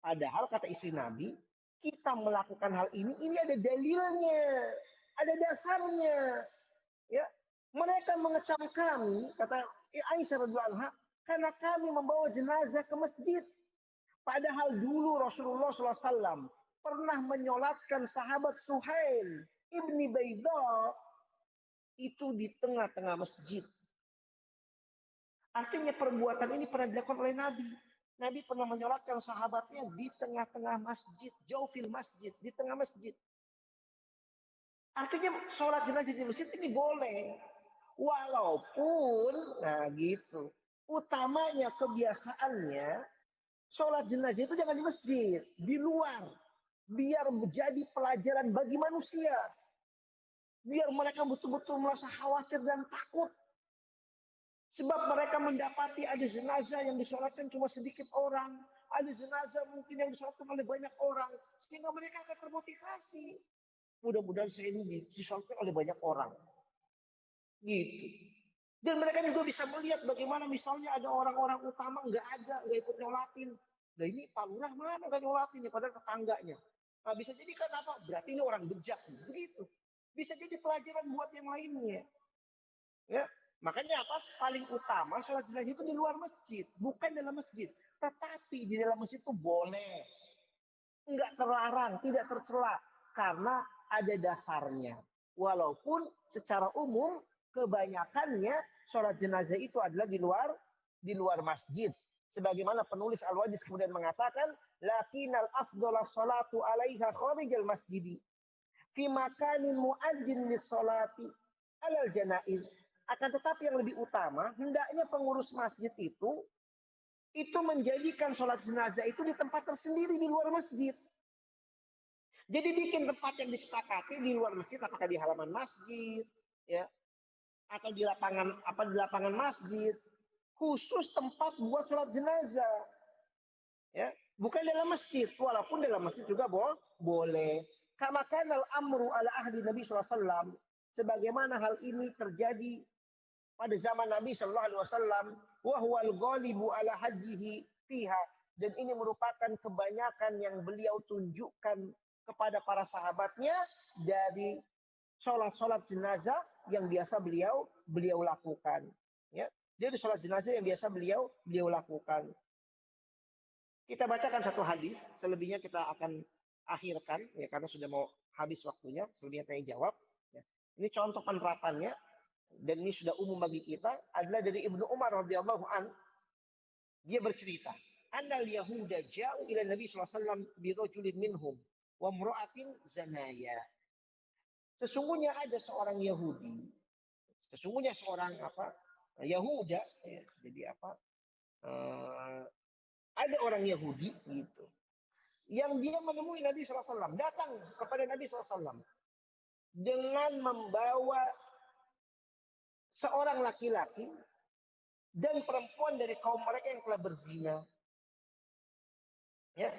Padahal kata istri Nabi, kita melakukan hal ini ada dalilnya. Ada dasarnya. Ya. Mereka mengecam kami, kata Aisyah radhiyallahu anha, karena kami membawa jenazah ke masjid. Padahal dulu Rasulullah SAW pernah menyolatkan sahabat Suhail ibni Baidah itu di tengah-tengah masjid. Artinya perbuatan ini pernah dilakukan oleh Nabi. Nabi pernah menyolatkan sahabatnya di tengah-tengah masjid, jauh fil masjid, di tengah masjid. Artinya sholat jenazah di masjid ini boleh. Walaupun, nah gitu. Utamanya kebiasaannya, sholat jenazah itu jangan di masjid, di luar. Biar menjadi pelajaran bagi manusia. Biar mereka betul-betul merasa khawatir dan takut. Sebab mereka mendapati ada jenazah yang disolatkan cuma sedikit orang. Ada jenazah mungkin yang disolatkan oleh banyak orang. Sehingga mereka akan termotivasi. Mudah-mudahan saya ini disolatkan oleh banyak orang. Gitu. Dan mereka juga bisa melihat bagaimana misalnya ada orang-orang utama nggak ikut nyolatin. Nah ini Pak Lurah mana nggak nyolatin ya, padahal tetangganya. Nah, bisa jadi kan apa? Berarti ini orang bejat. Begitu. Bisa jadi pelajaran buat yang lainnya. Ya. Makanya apa? Paling utama sholat jenazah itu di luar masjid, bukan dalam masjid. Tetapi di dalam masjid itu boleh. Enggak terlarang, tidak tercela. Karena ada dasarnya. Walaupun secara umum kebanyakannya sholat jenazah itu adalah di luar masjid. Sebagaimana penulis Al-Wajiz kemudian mengatakan, lakinal afdhalas sholatu alaiha kharijal masjidi. Fi makanin mu'adzin lis sholati alal janaiz. Akan tetapi yang lebih utama, hendaknya pengurus masjid itu menjadikan sholat jenazah itu di tempat tersendiri di luar masjid. Jadi bikin tempat yang disepakati di luar masjid, apakah di halaman masjid, ya, atau di lapangan masjid, khusus tempat buat sholat jenazah, ya, bukan dalam masjid. Walaupun dalam masjid juga boleh. Kama kanal amru ala ahli Nabi SAW, sebagaimana hal ini terjadi pada zaman Nabi Shallallahu Alaihi Wasallam, wahwal ghalibu ala hajihi fiha, dan ini merupakan kebanyakan yang beliau tunjukkan kepada para sahabatnya dari sholat jenazah yang biasa beliau lakukan. Ya, jadi sholat jenazah yang biasa beliau lakukan. Kita bacakan satu hadis, selebihnya kita akan akhirkan ya karena sudah mau habis waktunya. Selebihnya tanya jawab. Ya. Ini contoh penerapannya. Dan ini sudah umum bagi kita, adalah dari Ibnu Umar radhiyallahu an. Dia bercerita, annal yahuda ja'u ila Nabi sallallahu alaihi wasallam bi rajulin minhum wa imra'atin zanaya. Sesungguhnya ada seorang Yahudi. Sesungguhnya seorang Yahuda, ya, jadi ada orang Yahudi gitu. Yang dia menemui Nabi sallallahu alaihi wasallam, datang kepada Nabi sallallahu alaihi wasallam dengan membawa seorang laki-laki dan perempuan dari kaum mereka yang telah berzina. Ya.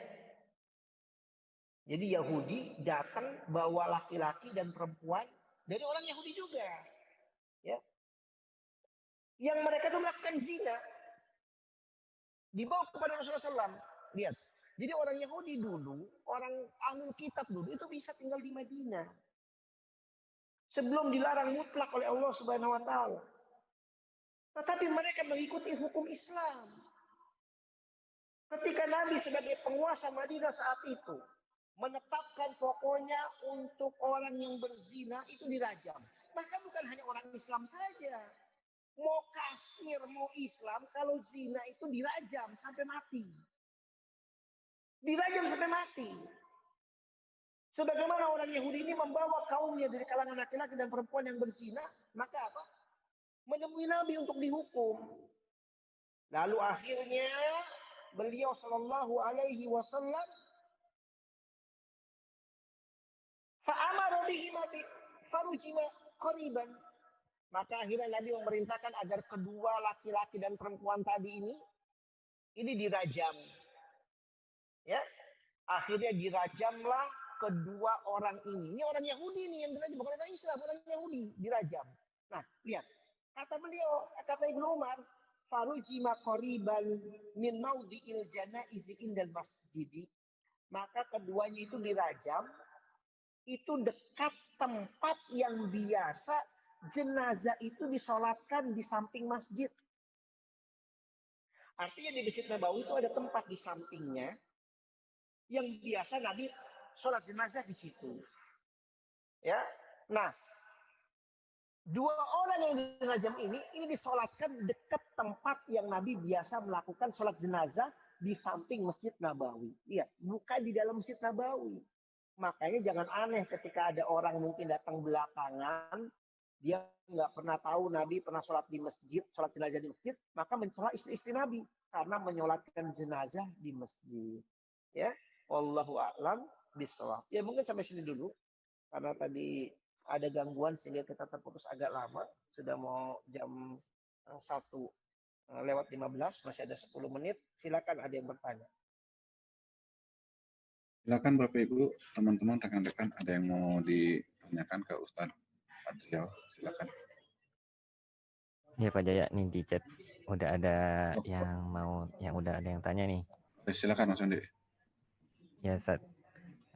Jadi Yahudi datang bawa laki-laki dan perempuan dari orang Yahudi juga. Ya. Yang mereka itu melakukan zina. Dibawa kepada Rasulullah SAW. Lihat. Jadi orang Yahudi dulu, orang Ahlul Kitab dulu itu bisa tinggal di Madinah. Sebelum dilarang mutlak oleh Allah Subhanahu wa taala. Tetapi mereka mengikuti hukum Islam. Ketika Nabi sebagai penguasa Madinah saat itu menetapkan pokoknya untuk orang yang berzina itu dirajam. Bahkan bukan hanya orang Islam saja. Mau kafir, mau Islam, kalau zina itu dirajam sampai mati. Dirajam sampai mati. Sebagaimana orang Yahudi ini membawa kaumnya dari kalangan laki-laki dan perempuan yang berzina, maka apa? Menemui Nabi untuk dihukum. Lalu akhirnya beliau sallallahu alaihi wasallam fa'amara bihima bi farujima qariban. Maka akhirnya Nabi memerintahkan agar kedua laki-laki dan perempuan tadi ini dirajam. Ya. Akhirnya dirajamlah kedua orang ini. Ini orang Yahudi nih yang dirajam, bukan orang Islam, orang Yahudi dirajam. Nah, lihat. Kata Ibnu Umar, farujima qariban min maudhi'il janaizi indal masjidi. Maka keduanya itu dirajam, itu dekat tempat yang biasa jenazah itu disolatkan di samping masjid. Artinya di Masjid Nabawi itu ada tempat di sampingnya yang biasa Nabi sholat jenazah di situ. Ya, nah dua orang yang di Najam ini disolatkan dekat tempat yang Nabi biasa melakukan sholat jenazah di samping Masjid Nabawi. Iya, bukan di dalam Masjid Nabawi. Makanya jangan aneh ketika ada orang mungkin datang belakangan, dia nggak pernah tahu Nabi pernah sholat di masjid, sholat jenazah di masjid, maka mencela istri-istri Nabi karena menyolatkan jenazah di masjid. Ya, wallahu a'lam bishawab. Ya mungkin sampai sini dulu karena tadi ada gangguan sehingga kita terputus agak lama. Sudah mau jam 1:15, masih ada 10 menit. Silakan ada yang bertanya. Silakan Bapak Ibu, teman-teman, rekan-rekan, ada yang mau ditanyakan ke Ustadz Adriel, silakan. Ya Pak Jaya, nih di chat udah ada udah ada yang tanya nih. Oke, silakan Mas Andi. Ya Ustaz,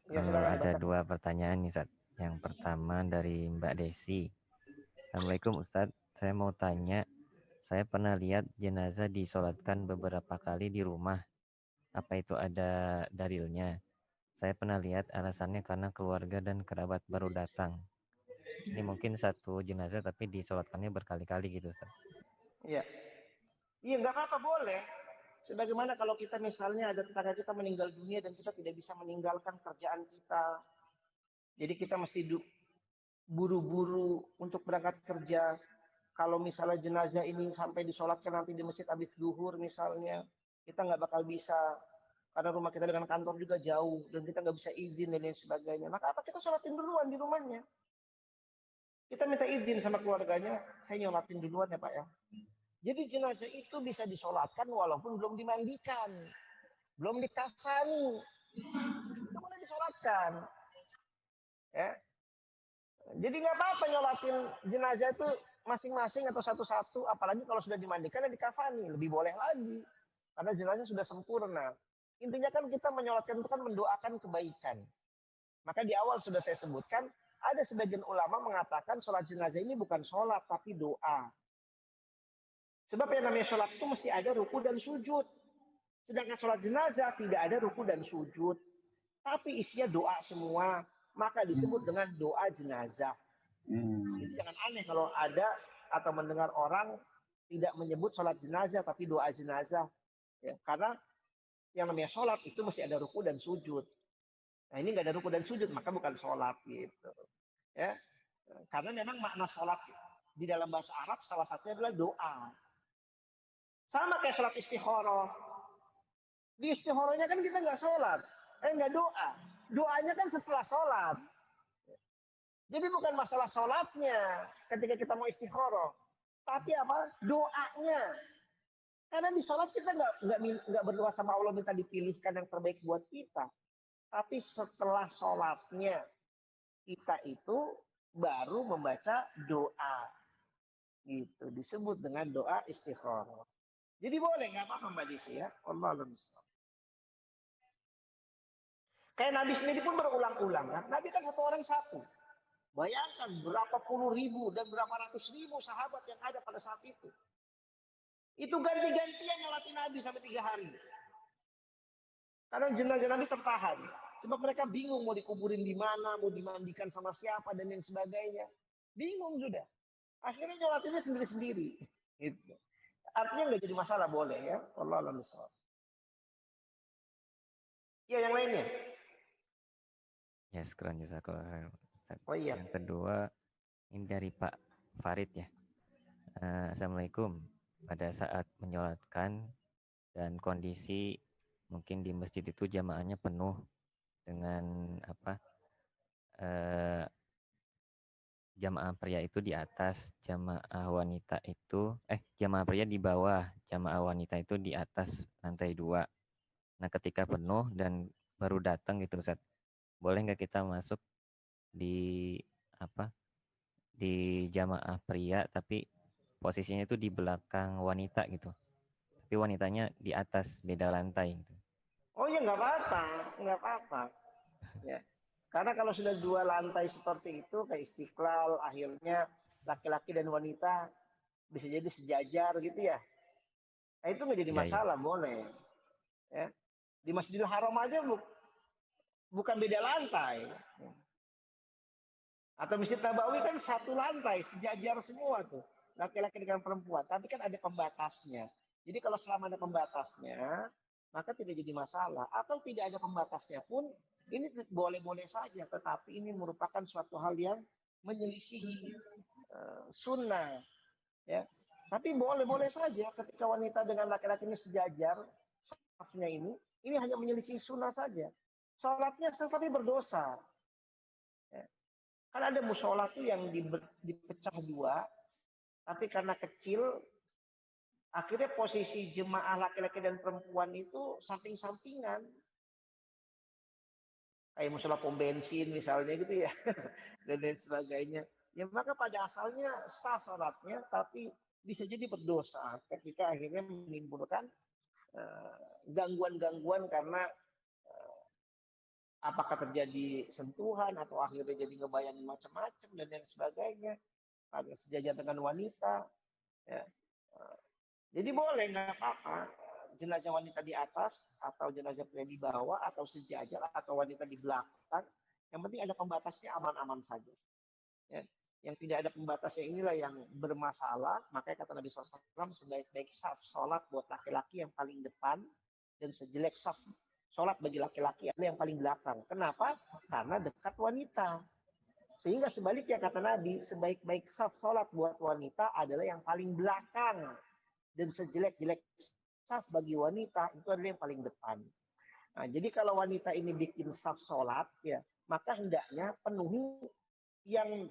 Ya, ada dua pertanyaan nih Ustaz. Yang pertama dari Mbak Desi. Assalamualaikum Ustadz, saya mau tanya, saya pernah lihat jenazah disolatkan beberapa kali di rumah. Apa itu ada dalilnya? Saya pernah lihat alasannya karena keluarga dan kerabat baru datang. Ini mungkin satu jenazah tapi disolatkannya berkali-kali gitu Ustaz. Iya. Iya, nggak apa-apa, boleh. Sebagaimana kalau kita misalnya ada tetangga kita meninggal dunia dan kita tidak bisa meninggalkan kerjaan kita. Jadi kita mesti buru-buru untuk berangkat kerja. Kalau misalnya jenazah ini sampai disolatkan nanti di masjid habis zuhur misalnya, kita nggak bakal bisa. Karena rumah kita dengan kantor juga jauh dan kita nggak bisa izin dan lain sebagainya. Maka apa, kita sholatin duluan di rumahnya. Kita minta izin sama keluarganya, saya nyolatin duluan ya Pak ya. Jadi jenazah itu bisa disolatkan walaupun belum dimandikan, belum dikafani, itu boleh disolatkan. Ya. Jadi nggak apa-apa nyolatin jenazah itu masing-masing atau satu-satu, apalagi kalau sudah dimandikan dan dikafani, lebih boleh lagi. Karena jenazah sudah sempurna. Intinya kan kita menyolatkan itu kan mendoakan kebaikan. Maka di awal sudah saya sebutkan, ada sebagian ulama mengatakan sholat jenazah ini bukan sholat, tapi doa. Sebab yang namanya sholat itu mesti ada ruku dan sujud. Sedangkan sholat jenazah tidak ada ruku dan sujud. Tapi isinya doa semua. Maka disebut dengan doa jenazah. Jadi jangan aneh kalau ada atau mendengar orang tidak menyebut sholat jenazah, tapi doa jenazah. Ya, karena yang namanya sholat itu mesti ada ruku dan sujud. Nah ini nggak ada ruku dan sujud, maka bukan sholat gitu. Ya, karena memang makna sholat di dalam bahasa Arab salah satunya adalah doa. Sama kayak sholat istikharah. Di istikharahnya kan kita nggak sholat, nggak doa. Doanya kan setelah sholat. Jadi bukan masalah sholatnya ketika kita mau istikharah, tapi apa? Doanya. Karena di sholat kita nggak berdoa sama Allah minta dipilihkan yang terbaik buat kita. Tapi setelah sholatnya kita itu baru membaca doa. Gitu, disebut dengan doa istikharah. Jadi boleh, nggak apa-apa Mbak Desi ya. Allah bisa. Kayak Nabi sendiri pun berulang-ulang kan. Nabi kan satu orang satu. Bayangkan berapa puluh ribu dan berapa ratus ribu sahabat yang ada pada saat itu. Itu ganti-gantian nyolatin Nabi sampai 3 hari. Karena jenazah Nabi tertahan. Sebab mereka bingung mau dikuburin di mana, mau dimandikan sama siapa dan lain sebagainya. Bingung sudah. Akhirnya nyolatinnya sendiri-sendiri. Gitu. Artinya nggak jadi masalah, boleh ya. Allah alam bisawab. Ya, yang lainnya. Ya, sekarang jazakallah. Oh iya. Yang kedua, ini dari Pak Farid ya. Assalamualaikum. Pada saat menyolatkan dan kondisi mungkin di masjid itu jamaahnya penuh dengan jamaah pria itu di atas, jamaah wanita itu jamaah pria di bawah, jamaah wanita itu di atas lantai 2. Nah, ketika penuh dan baru datang gitu Ustaz, boleh nggak kita masuk di di jamaah pria tapi posisinya itu di belakang wanita gitu, tapi wanitanya di atas beda lantai gitu. Oh ya, nggak apa-apa, nggak apa-apa. Ya. Karena kalau sudah 2 lantai seperti itu kayak Istiqlal, akhirnya laki-laki dan wanita bisa jadi sejajar gitu ya. Nah, itu nggak jadi Iya, iya. masalah, boleh. Ya. Di Masjidil Haram aja bukan beda lantai. Atau Masjid Nabawi kan satu lantai, sejajar semua tuh. Laki-laki dengan perempuan. Tapi kan ada pembatasnya. Jadi kalau selama ada pembatasnya, maka tidak jadi masalah. Atau tidak ada pembatasnya pun, ini boleh-boleh saja. Tetapi ini merupakan suatu hal yang menyelisihi sunnah. Ya. Tapi boleh-boleh saja ketika wanita dengan laki-laki ini sejajar, safnya ini hanya menyelisih sunnah saja. Sholatnya tapi berdosa. Ya. Kan ada musola tuh yang dipecah dua, tapi karena kecil, akhirnya posisi jemaah laki-laki dan perempuan itu samping-sampingan. Kayak musola pom bensin misalnya gitu ya, dan lain sebagainya. Ya maka pada asalnya sah sholatnya, tapi bisa jadi berdosa ketika akhirnya menimbulkan gangguan-gangguan karena apakah terjadi sentuhan atau akhirnya jadi ngebayangin macam-macam dan lain sebagainya. Ada sejajar dengan wanita. Ya. Jadi boleh, nggak apa-apa. Jenazah wanita di atas atau jenazah pria di bawah atau sejajar atau wanita di belakang. Yang penting ada pembatasnya, aman-aman saja. Ya. Yang tidak ada pembatasnya inilah yang bermasalah. Makanya kata Nabi SAW, sebaik-baik saf sholat buat laki-laki yang paling depan dan sejelek saf sholat bagi laki-laki adalah yang paling belakang. Kenapa? Karena dekat wanita. Sehingga sebaliknya kata Nabi, sebaik-baik saf sholat buat wanita adalah yang paling belakang. Dan sejelek-jelek saf bagi wanita itu adalah yang paling depan. Nah, jadi kalau wanita ini bikin saf sholat, ya, maka hendaknya penuhi yang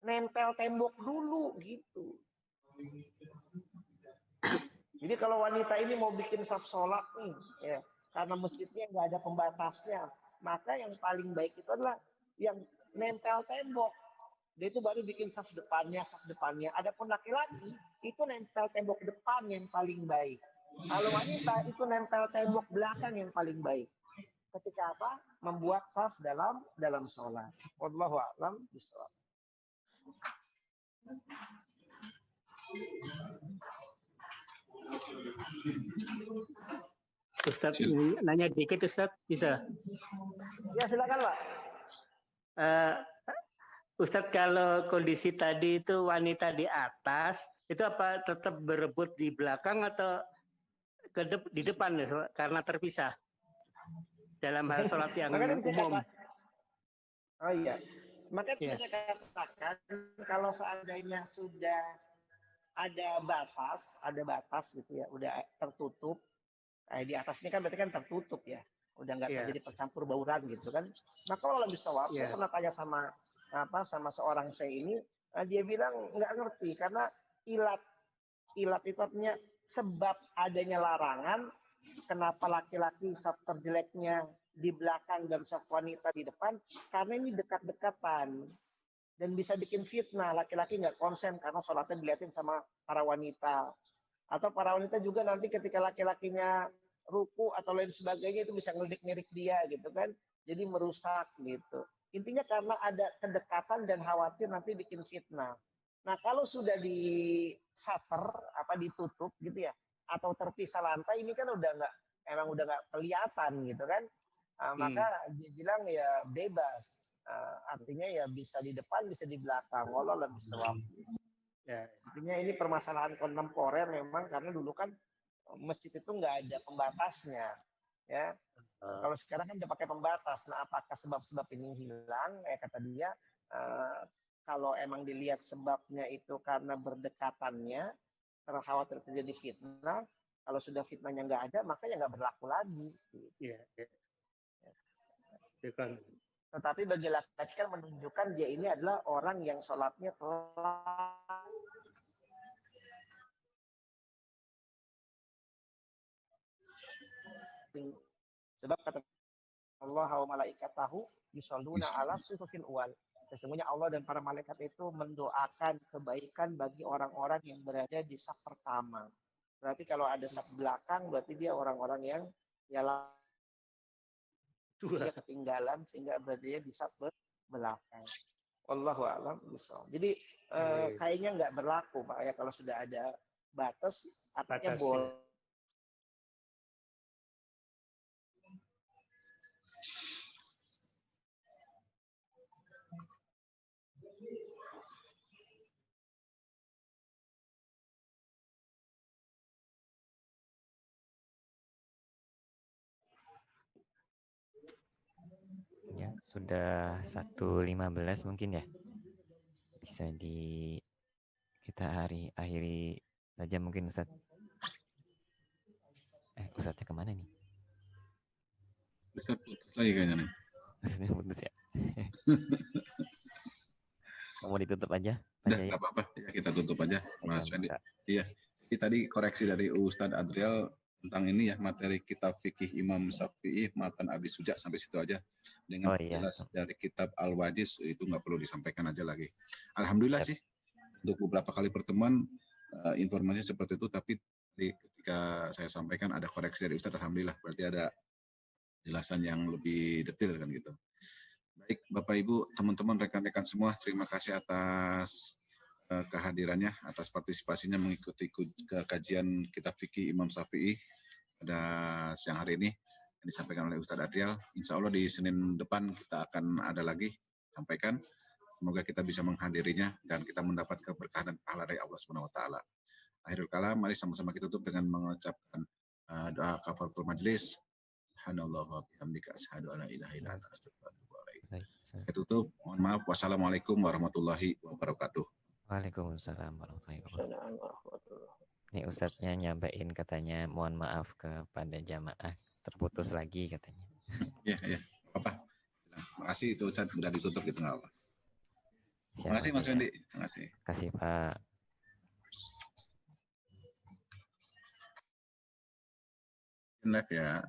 nempel tembok dulu gitu. Jadi kalau wanita ini mau bikin saf sholat nih, ya, karena masjidnya nggak ada pembatasnya, maka yang paling baik itu adalah yang nempel tembok. Dia itu baru bikin saf depannya. Adapun laki-laki itu nempel tembok depan yang paling baik. Kalau wanita itu nempel tembok belakang yang paling baik. Ketika apa? Membuat saf dalam sholat. Wallahu a'lam bishawab. Ustadz, nanya dikit Ustadz, bisa? Ya silakan Pak. Ustadz, kalau kondisi tadi itu wanita di atas, itu apa tetap berebut di belakang atau di depan ya, karena terpisah dalam hal sholat yang umum? Oh iya, makanya ya. saya katakan kalau seandainya sudah ada batas gitu ya, udah tertutup. Di atas ini kan berarti kan tertutup ya, udah nggak terjadi percampur bauran gitu kan. Maka kalau lebih sawab, saya pernah tanya sama seorang saya ini, dia bilang nggak ngerti karena ilat itu artinya sebab adanya larangan kenapa laki-laki saf terjeleknya di belakang dan saf wanita di depan, karena ini dekat-dekatan dan bisa bikin fitnah. Laki-laki nggak konsen karena sholatnya dilihatin sama para wanita. Atau para wanita juga nanti ketika laki-lakinya ruku atau lain sebagainya itu bisa ngelirik-ngelirik dia gitu kan. Jadi merusak gitu. Intinya karena ada kedekatan dan khawatir nanti bikin fitnah. Nah kalau sudah ditutup gitu ya, atau terpisah lantai, ini kan udah nggak kelihatan gitu kan. Maka dia bilang ya bebas. Artinya ya bisa di depan, bisa di belakang. Allah lebih sawab. Ya, intinya ini permasalahan kontemporer memang karena dulu kan masjid itu nggak ada pembatasnya, ya. Kalau sekarang kan udah pakai pembatas. Nah, apakah sebab-sebab ini hilang? Kata dia, kalau emang dilihat sebabnya itu karena berdekatannya, khawatir terjadi fitnah. Kalau sudah fitnahnya nggak ada, maka ya nggak berlaku lagi. Iya. Tetapi bagi laki-laki kan menunjukkan dia ini adalah orang yang sholatnya telah sebab kata Allah wa malaikatahu yusholluna ala sufufil awal. Sesungguhnya Allah dan para malaikat itu mendoakan kebaikan bagi orang-orang yang berada di saf pertama. Berarti kalau ada saf belakang, berarti dia orang-orang yang dia ketinggalan sehingga berarti dia bisa belakang. Wallahu a'lam bishawab. Jadi kayaknya nggak berlaku Pak ya kalau sudah ada batas, artinya boleh sudah 1.15 mungkin ya. Bisa kita akhiri saja mungkin Ustaz. Ustaznya kemana nih? Ustaz putus lagi kayaknya nih. Ustaznya putus ya. Mau ditutup aja? Udah, nggak apa-apa. Ya, kita tutup aja, Mas Fendi. Iya. Jadi tadi koreksi dari Ustadz Adriel tentang ini ya, materi kitab fikih Imam Syafi'i matan Abi Suja, sampai situ aja. Dengan jelas dari kitab Al-Wajiz itu nggak perlu disampaikan aja lagi. Alhamdulillah sih untuk beberapa kali pertemuan informasinya seperti itu, tapi ketika saya sampaikan ada koreksi dari Ustadz, alhamdulillah berarti ada jelasan yang lebih detail kan gitu. Baik Bapak Ibu, teman-teman, rekan-rekan semua, terima kasih atas kehadirannya, atas partisipasinya mengikuti kajian kitab fikih Imam Syafi'i pada siang hari ini yang disampaikan oleh Ustadz Adriel. Insya Allah di Senin depan kita akan ada lagi sampaikan. Semoga kita bisa menghadirinya dan kita mendapat keberkahan dan pahala dari Allah Subhanahu wa taala. Akhirul kalam, mari sama-sama kita tutup dengan mengucapkan doa kafaratul majelis. Subhanallah wa bihamdika asyhadu an la ilaha illa anta astaghfiruka wa atubu ilaik. Saya tutup. Mohon maaf. Wassalamualaikum warahmatullahi wabarakatuh. Waalaikumsalam warahmatullahi wabarakatuh. Nih Ustadznya nyampein katanya mohon maaf kepada jamaah, terputus lagi katanya. Iya. Apa? Makasih itu Ustadz udah ditutup gitu nggak apa. Makasih Mas Fendi. Makasih. Kasih Pak. Live ya.